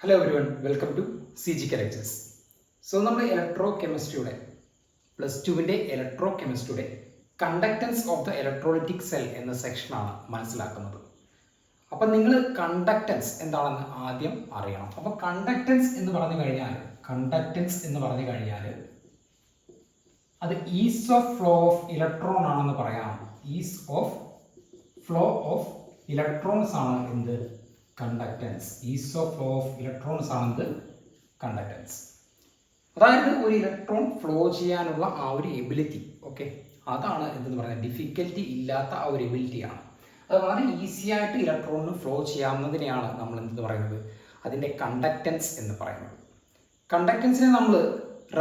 Hello everyone, welcome to CG lectures. So നമ്മൾ ഇലക്ട്രോ കെമിസ്ട്രിയുടെ +2 ഇലക്ട്രോ കെമിസ്ട്രിയുടെ conductance of the electrolytic cell എന്ന സെക്ഷനാണ് മനസ്സിലാക്കുന്നത്. അപ്പം നിങ്ങൾ കണ്ടക്ടൻസ് എന്താണെന്ന് ആദ്യം അറിയണം. അപ്പോൾ കണ്ടക്ടൻസ് എന്ന് പറഞ്ഞു കഴിഞ്ഞാൽ അത് ease of flow of electron ആണെന്ന് പറയാം. Ease of flow of electrons ആണ് എന്ത് conductance. Ease of flow of electrons ആണെന്ത് കണ്ടക്ടൻസ്. അതായത് ഒരു ഇലക്ട്രോൺ ഫ്ലോ ചെയ്യാനുള്ള ആ ഒരു എബിലിറ്റി, ഓക്കെ, അതാണ് എന്തെന്ന് പറയുന്നത് ഡിഫിക്കൽറ്റി ഇല്ലാത്ത ആ ഒരു എബിലിറ്റിയാണ്. അത് വളരെ ഈസി ആയിട്ട് ഇലക്ട്രോണിന് ഫ്ലോ ചെയ്യാവുന്നതിനെയാണ് നമ്മൾ എന്തെന്ന് പറയുന്നത് അതിൻ്റെ കണ്ടക്ടൻസ് എന്ന് പറയുന്നത്. കണ്ടക്ടൻസിനെ നമ്മൾ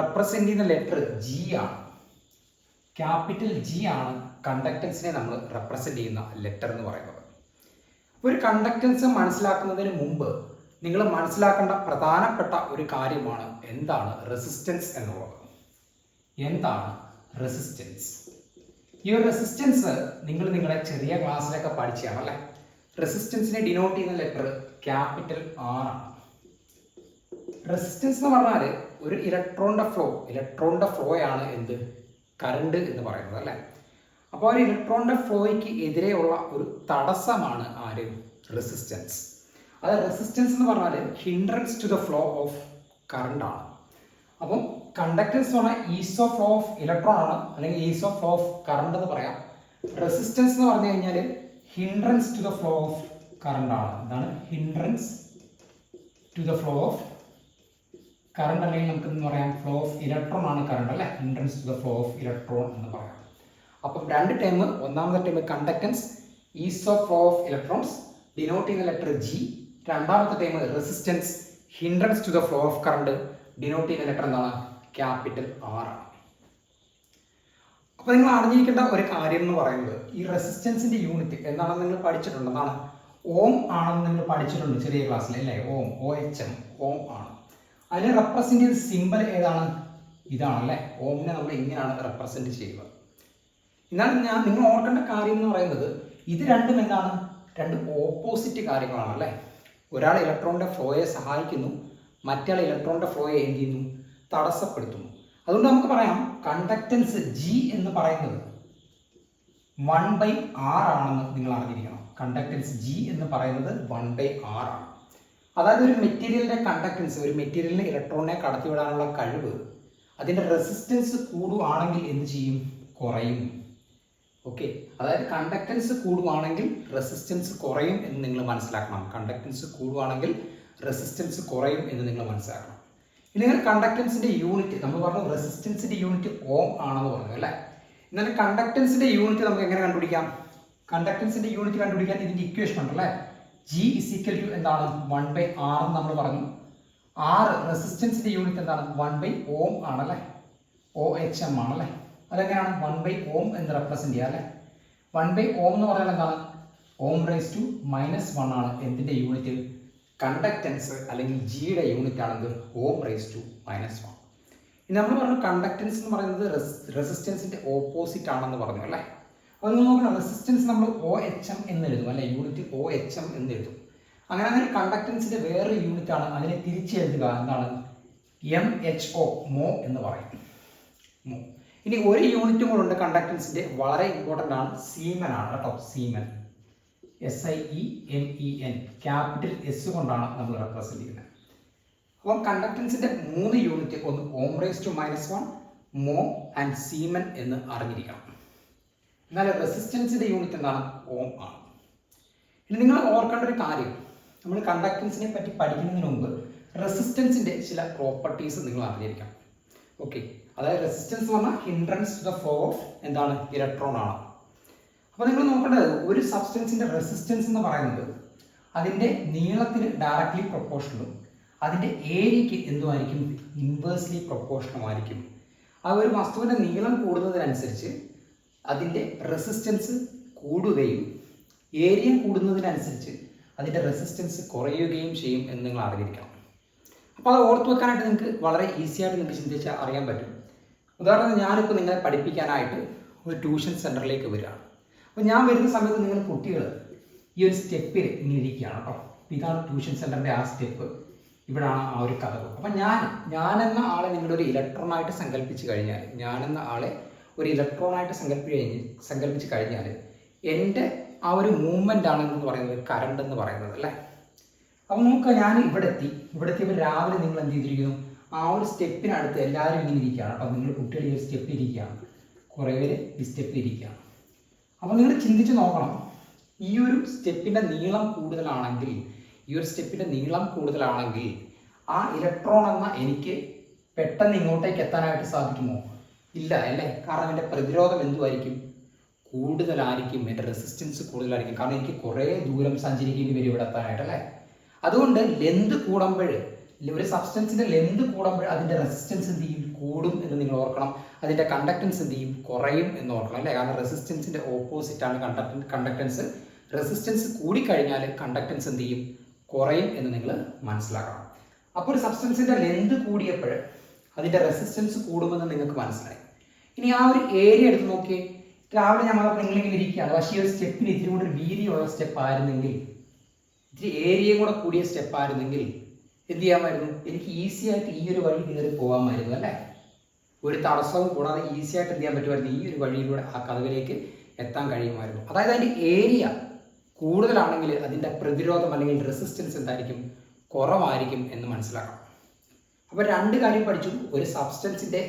റെപ്രസെൻ്റ് ചെയ്യുന്ന ലെറ്റർ ജി ആണ്. ക്യാപിറ്റൽ ജി ആണ് കണ്ടക്ടൻസിനെ നമ്മൾ റെപ്രസെൻ്റ് ചെയ്യുന്ന ലെറ്റർ എന്ന് പറയുന്നത്. ഒരു കണ്ടക്ടൻസ് മനസ്സിലാക്കുന്നതിന് മുമ്പ് നിങ്ങൾ മനസ്സിലാക്കേണ്ട പ്രധാനപ്പെട്ട ഒരു കാര്യമാണ് എന്താണ് റെസിസ്റ്റൻസ് എന്നുള്ളത്. എന്താണ് റെസിസ്റ്റൻസ്? ഈ ഒരു റെസിസ്റ്റൻസ് നിങ്ങൾ നിങ്ങളുടെ ചെറിയ ക്ലാസ്സിലൊക്കെ പഠിച്ചതാണ് അല്ലേ. റെസിസ്റ്റൻസിനെ ഡിനോട്ട് ചെയ്യുന്ന ലെറ്റർ ക്യാപിറ്റൽ ആർ ആണ്. റെസിസ്റ്റൻസ് എന്ന് പറഞ്ഞാൽ ഒരു ഇലക്ട്രോണിന്റെ ഫ്ലോയാണ് എന്ത് കറണ്ട് എന്ന് പറയുന്നത് അല്ലേ. അപ്പോൾ ഒരു ഇലക്ട്രോണിന്റെ ഫ്ലോയ്ക്ക് എതിരെയുള്ള ഒരു തടസ്സമാണ് ആര് റെസിസ്റ്റൻസ്. അത് റെസിസ്റ്റൻസ് എന്ന് പറഞ്ഞാൽ hindrance to the flow of current ആണ്. അപ്പം കണ്ടക്ടൻസ് എന്ന് പറഞ്ഞാൽ ease of flow of electron ആണ്, അല്ലെങ്കിൽ ease of flow of current എന്ന് പറയാം. റെസിസ്റ്റൻസ് എന്ന് പറഞ്ഞു കഴിഞ്ഞാൽ hindrance to the flow of current ആണ്. എന്താണ് hindrance to the flow of current, അല്ലെങ്കിൽ നമുക്ക് എന്ന് പറയാം ഫ്ലോ ഓഫ് ഇലക്ട്രോൺ ആണ് കറണ്ട് അല്ലേ. Hindrance to the flow of electron എന്ന് പറയാം. അപ്പം രണ്ട് ടൈം, ഒന്നാമത്തെ time conductance ease of flow of electrons denote ചെയ്യുന്ന ലെറ്റർ ജി. രണ്ടാമത്തെ time resistance hindrance to the flow of current denote ചെയ്യുന്ന ലെറ്റർ എന്താണ് ക്യാപിറ്റൽ ആർ ആണ്. അപ്പോൾ നിങ്ങൾ അറിഞ്ഞിരിക്കേണ്ട ഒരു കാര്യം എന്ന് പറയുന്നത് ഈ റെസിസ്റ്റൻസിന്റെ യൂണിറ്റ് എന്താണെന്ന് നിങ്ങൾ പഠിച്ചിട്ടുണ്ട്. എന്താണ് ഓം ആണെന്ന് നിങ്ങൾ പഠിച്ചിട്ടുണ്ട് ചെറിയ ക്ലാസ്സിൽ അല്ലേ. ഓം, OHM, ഓം ആണ്. അതിന് റെപ്രസെന്റ് ചെയ്ത സിമ്പൽ ഏതാണ്? ഇതാണല്ലേ. ഓമിനെ നമ്മൾ ഇങ്ങനെയാണ് റെപ്രസെന്റ് ചെയ്യുന്നത്. എന്നാൽ നിങ്ങൾ ഓർക്കേണ്ട കാര്യം എന്ന് പറയുന്നത് ഇത് രണ്ടും എന്താണ് രണ്ട് ഓപ്പോസിറ്റ് കാര്യങ്ങളാണ് അല്ലേ. ഒരാൾ ഇലക്ട്രോണിന്റെ ഫ്ലോയെ സഹായിക്കുന്നു, മറ്റേ ഇലക്ട്രോണിന്റെ ഫ്ലോയെ എന്ത് ചെയ്യുന്നു തടസ്സപ്പെടുത്തുന്നു. അതുകൊണ്ട് നമുക്ക് പറയാം കണ്ടക്ടൻസ് ജി എന്ന് പറയുന്നത് 1/r ആണെന്ന് നിങ്ങൾ അറിഞ്ഞിരിക്കണം. കണ്ടക്ടൻസ് ജി എന്ന് പറയുന്നത് 1/r ആണ്. അതായത് ഒരു മെറ്റീരിയലിന്റെ കണ്ടക്ടൻസ്, ഒരു മെറ്റീരിയലിന് ഇലക്ട്രോണിനെ കടത്തിവിടാനുള്ള കഴിവ് അതിന്റെ റെസിസ്റ്റൻസ് കൂടുകയാണെങ്കിൽ എന്ത് ചെയ്യും? കുറയും. ഓക്കെ, അതായത് കണ്ടക്ടൻസ് കൂടുകയാണെങ്കിൽ റെസിസ്റ്റൻസ് കുറയും എന്ന് നിങ്ങൾ മനസ്സിലാക്കണം. കണ്ടക്ടൻസ് കൂടുകയാണെങ്കിൽ റെസിസ്റ്റൻസ് കുറയും എന്ന് നിങ്ങൾ മനസ്സിലാക്കണം. ഇനി നിങ്ങൾ കണ്ടക്ടൻസിന്റെ യൂണിറ്റ് നമ്മൾ പറഞ്ഞു, റെസിസ്റ്റൻസിന്റെ യൂണിറ്റ് ഓം ആണെന്ന് പറഞ്ഞു അല്ലേ. എന്നാൽ കണ്ടക്ടൻസിന്റെ യൂണിറ്റ് നമുക്ക് എങ്ങനെ കണ്ടുപിടിക്കാം? കണ്ടക്ടൻസിന്റെ യൂണിറ്റ് കണ്ടുപിടിക്കാൻ ഇതിന്റെ ഇക്വേഷൻ ഉണ്ടല്ലേ. G = എന്താണ് 1/r എന്ന് നമ്മൾ പറഞ്ഞു. R റെസിസ്റ്റൻസിന്റെ യൂണിറ്റ് എന്താണ് 1/Ω ആണല്ലേ. OHM ആണല്ലേ. അതെങ്ങനെയാണ് 1/Ω എന്ന് റെപ്രസെന്റ് ചെയ്യുക അല്ലേ. 1/Ω എന്ന് പറഞ്ഞാൽ എന്താണ് Ω⁻⁻1 ആണ് എന്തിന്റെ യൂണിറ്റ്? കണ്ടക്ടൻസ് അല്ലെങ്കിൽ ജിയുടെ യൂണിറ്റ് ആണെന്ത് Ω⁻⁻1. ഇനി നമ്മൾ പറഞ്ഞു കണ്ടക്ടൻസ് എന്ന് പറയുന്നത് റെസിസ്റ്റൻസിന്റെ ഓപ്പോസിറ്റ് ആണെന്ന് പറഞ്ഞു അല്ലേ. അപ്പോൾ നിങ്ങൾ നോക്കണം, റെസിസ്റ്റൻസ് നമ്മൾ OHM എന്ന് എഴുതും അല്ലെ, യൂണിറ്റ് OHM എന്ന് എഴുതും. അങ്ങനെ കണ്ടക്ടൻസിന്റെ വേറൊരു യൂണിറ്റ് ആണ്, അതിനെ തിരിച്ചെഴുതുക എന്താണ് MHO, മോ എന്ന് പറയും. മോ. ഇനി ഒരു യൂണിറ്റും കൂടെ ഉണ്ട് കണ്ടക്ടൻസിന്റെ, വളരെ ഇമ്പോർട്ടൻ്റ് ആണ്, സീമൻ ആണ് കേട്ടോ. സീമൻ, SIEMEN, ക്യാപിറ്റൽ S കൊണ്ടാണ് നമ്മൾ റെപ്രസെന്റ് ചെയ്യുന്നത്. അപ്പം കണ്ടക്ടൻസിന്റെ 3 യൂണിറ്റ്, ഒന്ന് Ω⁻⁻1, മോ ആൻഡ് സീമൻ എന്ന് അറിഞ്ഞിരിക്കണം. എന്നാൽ റെസിസ്റ്റൻസിന്റെ യൂണിറ്റ് എന്താണ്? ഓം ആണ്. ഇനി നിങ്ങൾ ഓർക്കേണ്ട ഒരു കാര്യം, നമ്മൾ കണ്ടക്ടൻസിനെ പറ്റി പഠിക്കുന്നതിന് മുമ്പ് റെസിസ്റ്റൻസിന്റെ ചില പ്രോപ്പർട്ടീസ് നിങ്ങൾ അറിഞ്ഞിരിക്കണം. ഓക്കെ, അതായത് റെസിസ്റ്റൻസ് എന്ന് പറഞ്ഞാൽ hindrance to the flow of എന്താണ് ഇലക്ട്രോൺ ആണ്. അപ്പോൾ നിങ്ങൾ നോക്കേണ്ടത് ഒരു സബ്സ്റ്റൻസിന്റെ റെസിസ്റ്റൻസ് എന്ന് പറയുന്നത് അതിന്റെ നീളത്തിന് ഡയറക്ട്ലി പ്രൊപ്പോർഷണലും അതിന്റെ ഏരിയയ്ക്ക് എന്തുമായിരിക്കും? ഇൻവേഴ്സ്ലി പ്രൊപ്പോർഷണലുമായിരിക്കും. ആ ഒരു വസ്തുവിന്റെ നീളം കൂടുന്നതിനനുസരിച്ച് അതിൻ്റെ റെസിസ്റ്റൻസ് കൂടുകയും ഏരിയ കൂടുന്നതിനനുസരിച്ച് അതിൻ്റെ റെസിസ്റ്റൻസ് കുറയുകയും ചെയ്യും എന്ന് നിങ്ങൾ അറിഞ്ഞിരിക്കണം. അപ്പോൾ അത് ഓർത്ത് വെക്കാനായിട്ട് നിങ്ങൾക്ക് വളരെ ഈസി ആയിട്ട് നിങ്ങൾക്ക് ചിന്തിച്ചാൽ അറിയാൻ പറ്റും. ഉദാഹരണത്തിന് ഞാനിപ്പോൾ നിങ്ങളെ പഠിപ്പിക്കാനായിട്ട് ഒരു ട്യൂഷൻ സെൻറ്ററിലേക്ക് വരികയാണ്. അപ്പോൾ ഞാൻ വരുന്ന സമയത്ത് നിങ്ങൾ കുട്ടികൾ ഈ ഒരു സ്റ്റെപ്പിൽ ഇങ്ങനെ ഇരിക്കുകയാണ് കേട്ടോ. ഇതാണ് ട്യൂഷൻ സെൻറ്ററിൻ്റെ ആ സ്റ്റെപ്പ്. ഇവിടാണ് ആ ഒരു കഥകൾ. അപ്പം ഞാനെന്ന ആളെ നിങ്ങളൊരു ഇലക്ട്രോണായിട്ട് സങ്കല്പിച്ച് കഴിഞ്ഞാൽ, ഞാനെന്ന ആളെ ഒരു ഇലക്ട്രോണായിട്ട് സങ്കല്പിച്ച് കഴിഞ്ഞാൽ എൻ്റെ ആ ഒരു മൂവ്മെൻ്റ് ആണ് എന്ന് പറയുന്നത് കറണ്ട് എന്ന് പറയുന്നത് അല്ലേ. അപ്പം നമുക്ക് ഞാൻ ഇവിടെ എത്തിയപ്പോൾ രാവിലെ നിങ്ങൾ എന്ത് ചെയ്തിരിക്കുന്നു, ആ ഒരു സ്റ്റെപ്പിനടുത്ത് എല്ലാവരും ഇങ്ങനെ ഇരിക്കുകയാണ്. അപ്പം നിങ്ങൾ കുട്ടികൾ ഈ ഒരു സ്റ്റെപ്പിൽ ഇരിക്കുകയാണ്, കുറേ പേര് ഈ സ്റ്റെപ്പിൽ ഇരിക്കുകയാണ്. അപ്പോൾ നിങ്ങൾ ചിന്തിച്ച് നോക്കണം, ഈ ഒരു സ്റ്റെപ്പിൻ്റെ നീളം കൂടുതലാണെങ്കിൽ ആ ഇലക്ട്രോൺ എന്ന എനിക്ക് പെട്ടെന്ന് ഇങ്ങോട്ടേക്ക് എത്താനായിട്ട് സാധിക്കുമോ? ഇല്ല അല്ലേ. കാരണം എൻ്റെ പ്രതിരോധം എന്തുമായിരിക്കും? കൂടുതലായിരിക്കും, എൻ്റെ റെസിസ്റ്റൻസ് കൂടുതലായിരിക്കും. കാരണം എനിക്ക് കുറേ ദൂരം സഞ്ചരിക്കേണ്ടി വരും ഇവിടെ എത്താനായിട്ട് അല്ലേ. അതുകൊണ്ട് ലെന്ത് കൂടുമ്പോൾ, ഒരു സബ്സ്റ്റൻസിൻ്റെ ലെന്ത് കൂടുമ്പോൾ അതിൻ്റെ റെസിസ്റ്റൻസ് എന്ത് ചെയ്യും? കൂടും എന്ന് നിങ്ങൾ ഓർക്കണം. അതിൻ്റെ കണ്ടക്റ്റൻസ് എന്ത് ചെയ്യും? കുറയും എന്ന് ഓർക്കണം അല്ലേ. കാരണം റെസിസ്റ്റൻസിൻ്റെ ഓപ്പോസിറ്റാണ് കണ്ടക്റ്റൻസ്. റെസിസ്റ്റൻസ് കൂടിക്കഴിഞ്ഞാൽ കണ്ടക്റ്റൻസ് എന്ത് ചെയ്യും? കുറയും എന്ന് നിങ്ങൾ മനസ്സിലാക്കണം. അപ്പോൾ ഒരു സബ്സ്റ്റൻസിൻ്റെ ലെന്ത് കൂടിയപ്പോൾ അതിൻ്റെ റെസിസ്റ്റൻസ് കൂടുമെന്ന് നിങ്ങൾക്ക് മനസ്സിലായി. ഇനി ആ ഒരു ഏരിയ എടുത്ത് നോക്കിയേ. രാവിലെ ഞാൻ നിങ്ങളിങ്ങനെ ഇരിക്കുകയാണ്, പക്ഷേ ഈ ഒരു സ്റ്റെപ്പിന് ഇത്തിരി കൂടി ഒരു വീതിയുള്ള സ്റ്റെപ്പ് ആയിരുന്നെങ്കിൽ, ഇത്തിരി ഏരിയയും കൂടെ കൂടിയ സ്റ്റെപ്പ് ആയിരുന്നെങ്കിൽ എന്ത് ചെയ്യാമായിരുന്നു? എനിക്ക് ഈസി ആയിട്ട് ഈ ഒരു വഴി കയറി പോകാമായിരുന്നു അല്ലേ. ഒരു തടസ്സവും കൂടാതെ ഈസി ആയിട്ട് എന്ത് ചെയ്യാൻ പറ്റുമായിരുന്നു? ഈ ഒരു വഴിയിലൂടെ ആ കഥവിലേക്ക് എത്താൻ കഴിയുമായിരുന്നു. അതായത് അതിൻ്റെ ഏരിയ കൂടുതലാണെങ്കിൽ അതിൻ്റെ പ്രതിരോധം അല്ലെങ്കിൽ റെസിസ്റ്റൻസ് എന്തായിരിക്കും? കുറവായിരിക്കും എന്ന് മനസ്സിലാക്കണം. അപ്പോൾ രണ്ട് കാര്യം പഠിച്ചു. ഒരു സബ്സ്റ്റൻസിൻ്റെ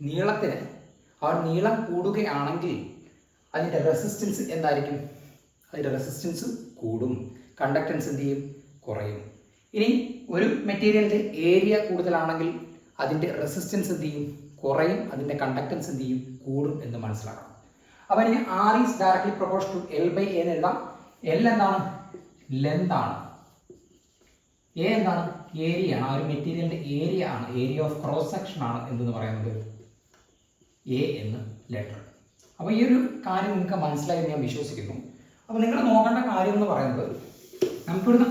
നീളത്തിന് ആ നീളം കൂടുകയാണെങ്കിൽ അതിൻ്റെ റെസിസ്റ്റൻസ് എന്തായിരിക്കും? അതിൻ്റെ റെസിസ്റ്റൻസ് കൂടും, കണ്ടക്റ്റൻസ് എന്ത് ചെയ്യും? കുറയും. ഇനി ഒരു മെറ്റീരിയലിൻ്റെ ഏരിയ കൂടുതലാണെങ്കിൽ അതിൻ്റെ റെസിസ്റ്റൻസ് എന്ത് ചെയ്യും? കുറയും, അതിൻ്റെ കണ്ടക്റ്റൻസ് എന്ത് ചെയ്യും? കൂടും എന്ന് മനസ്സിലാക്കണം. അപ്പോൾ ഇനി R is directly proportional to L/A എന്ന് എഴുതാം. L എന്താണ്? ലെന്ത് ആണ്. A എന്താണ്? ഏരിയ ആണ്. ആ ഒരു മെറ്റീരിയലിൻ്റെ ഏരിയ ആണ്, ഏരിയ ഓഫ് ക്രോസ് സെക്ഷൻ ആണ് എന്തെന്ന് പറയുന്നത് A എന്ന് ലെറ്റർ. അപ്പോൾ ഈ ഒരു കാര്യം നിങ്ങൾക്ക് മനസ്സിലായി ഞാൻ വിശ്വസിക്കുന്നു. അപ്പോൾ നിങ്ങൾ നോക്കേണ്ട കാര്യം എന്ന് പറയുന്നത്, നമുക്കിവിടുന്ന്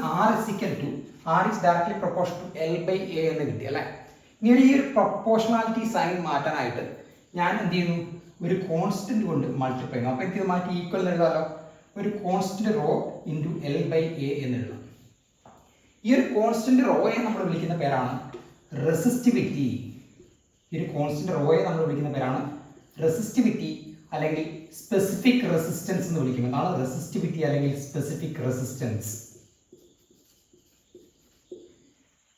R is directly proportional to L/A എന്ന് കിട്ടി അല്ലേ. ഇനി ഈ ഒരു പ്രൊപ്പോർഷണാലിറ്റി സൈൻ മാറ്റാനായിട്ട് ഞാൻ എന്ത് ചെയ്യുന്നു? ഒരു കോൺസ്റ്റന്റ് കൊണ്ട് മൾട്ടിപ്ലൈ ചെയ്യുന്നു. അപ്പോൾ ഇത് മാറ്റി ഈക്വൽ എന്ന് എഴുതാമല്ലോ. ഒരു കോൺസ്റ്റന്റ് റോ ഇൻറ്റു L/A എന്ന് എഴുതാം. ഈ ഒരു കോൺസ്റ്റന്റ് റോയെ നമ്മൾ വിളിക്കുന്ന പേരാണ് റെസിസ്റ്റിവിറ്റി. ഈ ഒരു കോൺസ്റ്റന്റ് റോയെ നമ്മൾ വിളിക്കുന്ന പേരാണ് റെസിസ്റ്റിവിറ്റി അല്ലെങ്കിൽ സ്പെസിഫിക് റെസിസ്റ്റൻസ് എന്ന് വിളിക്കും. എന്നാണ് റെസിസ്റ്റിവിറ്റി അല്ലെങ്കിൽ സ്പെസിഫിക് റെസിസ്റ്റൻസ്.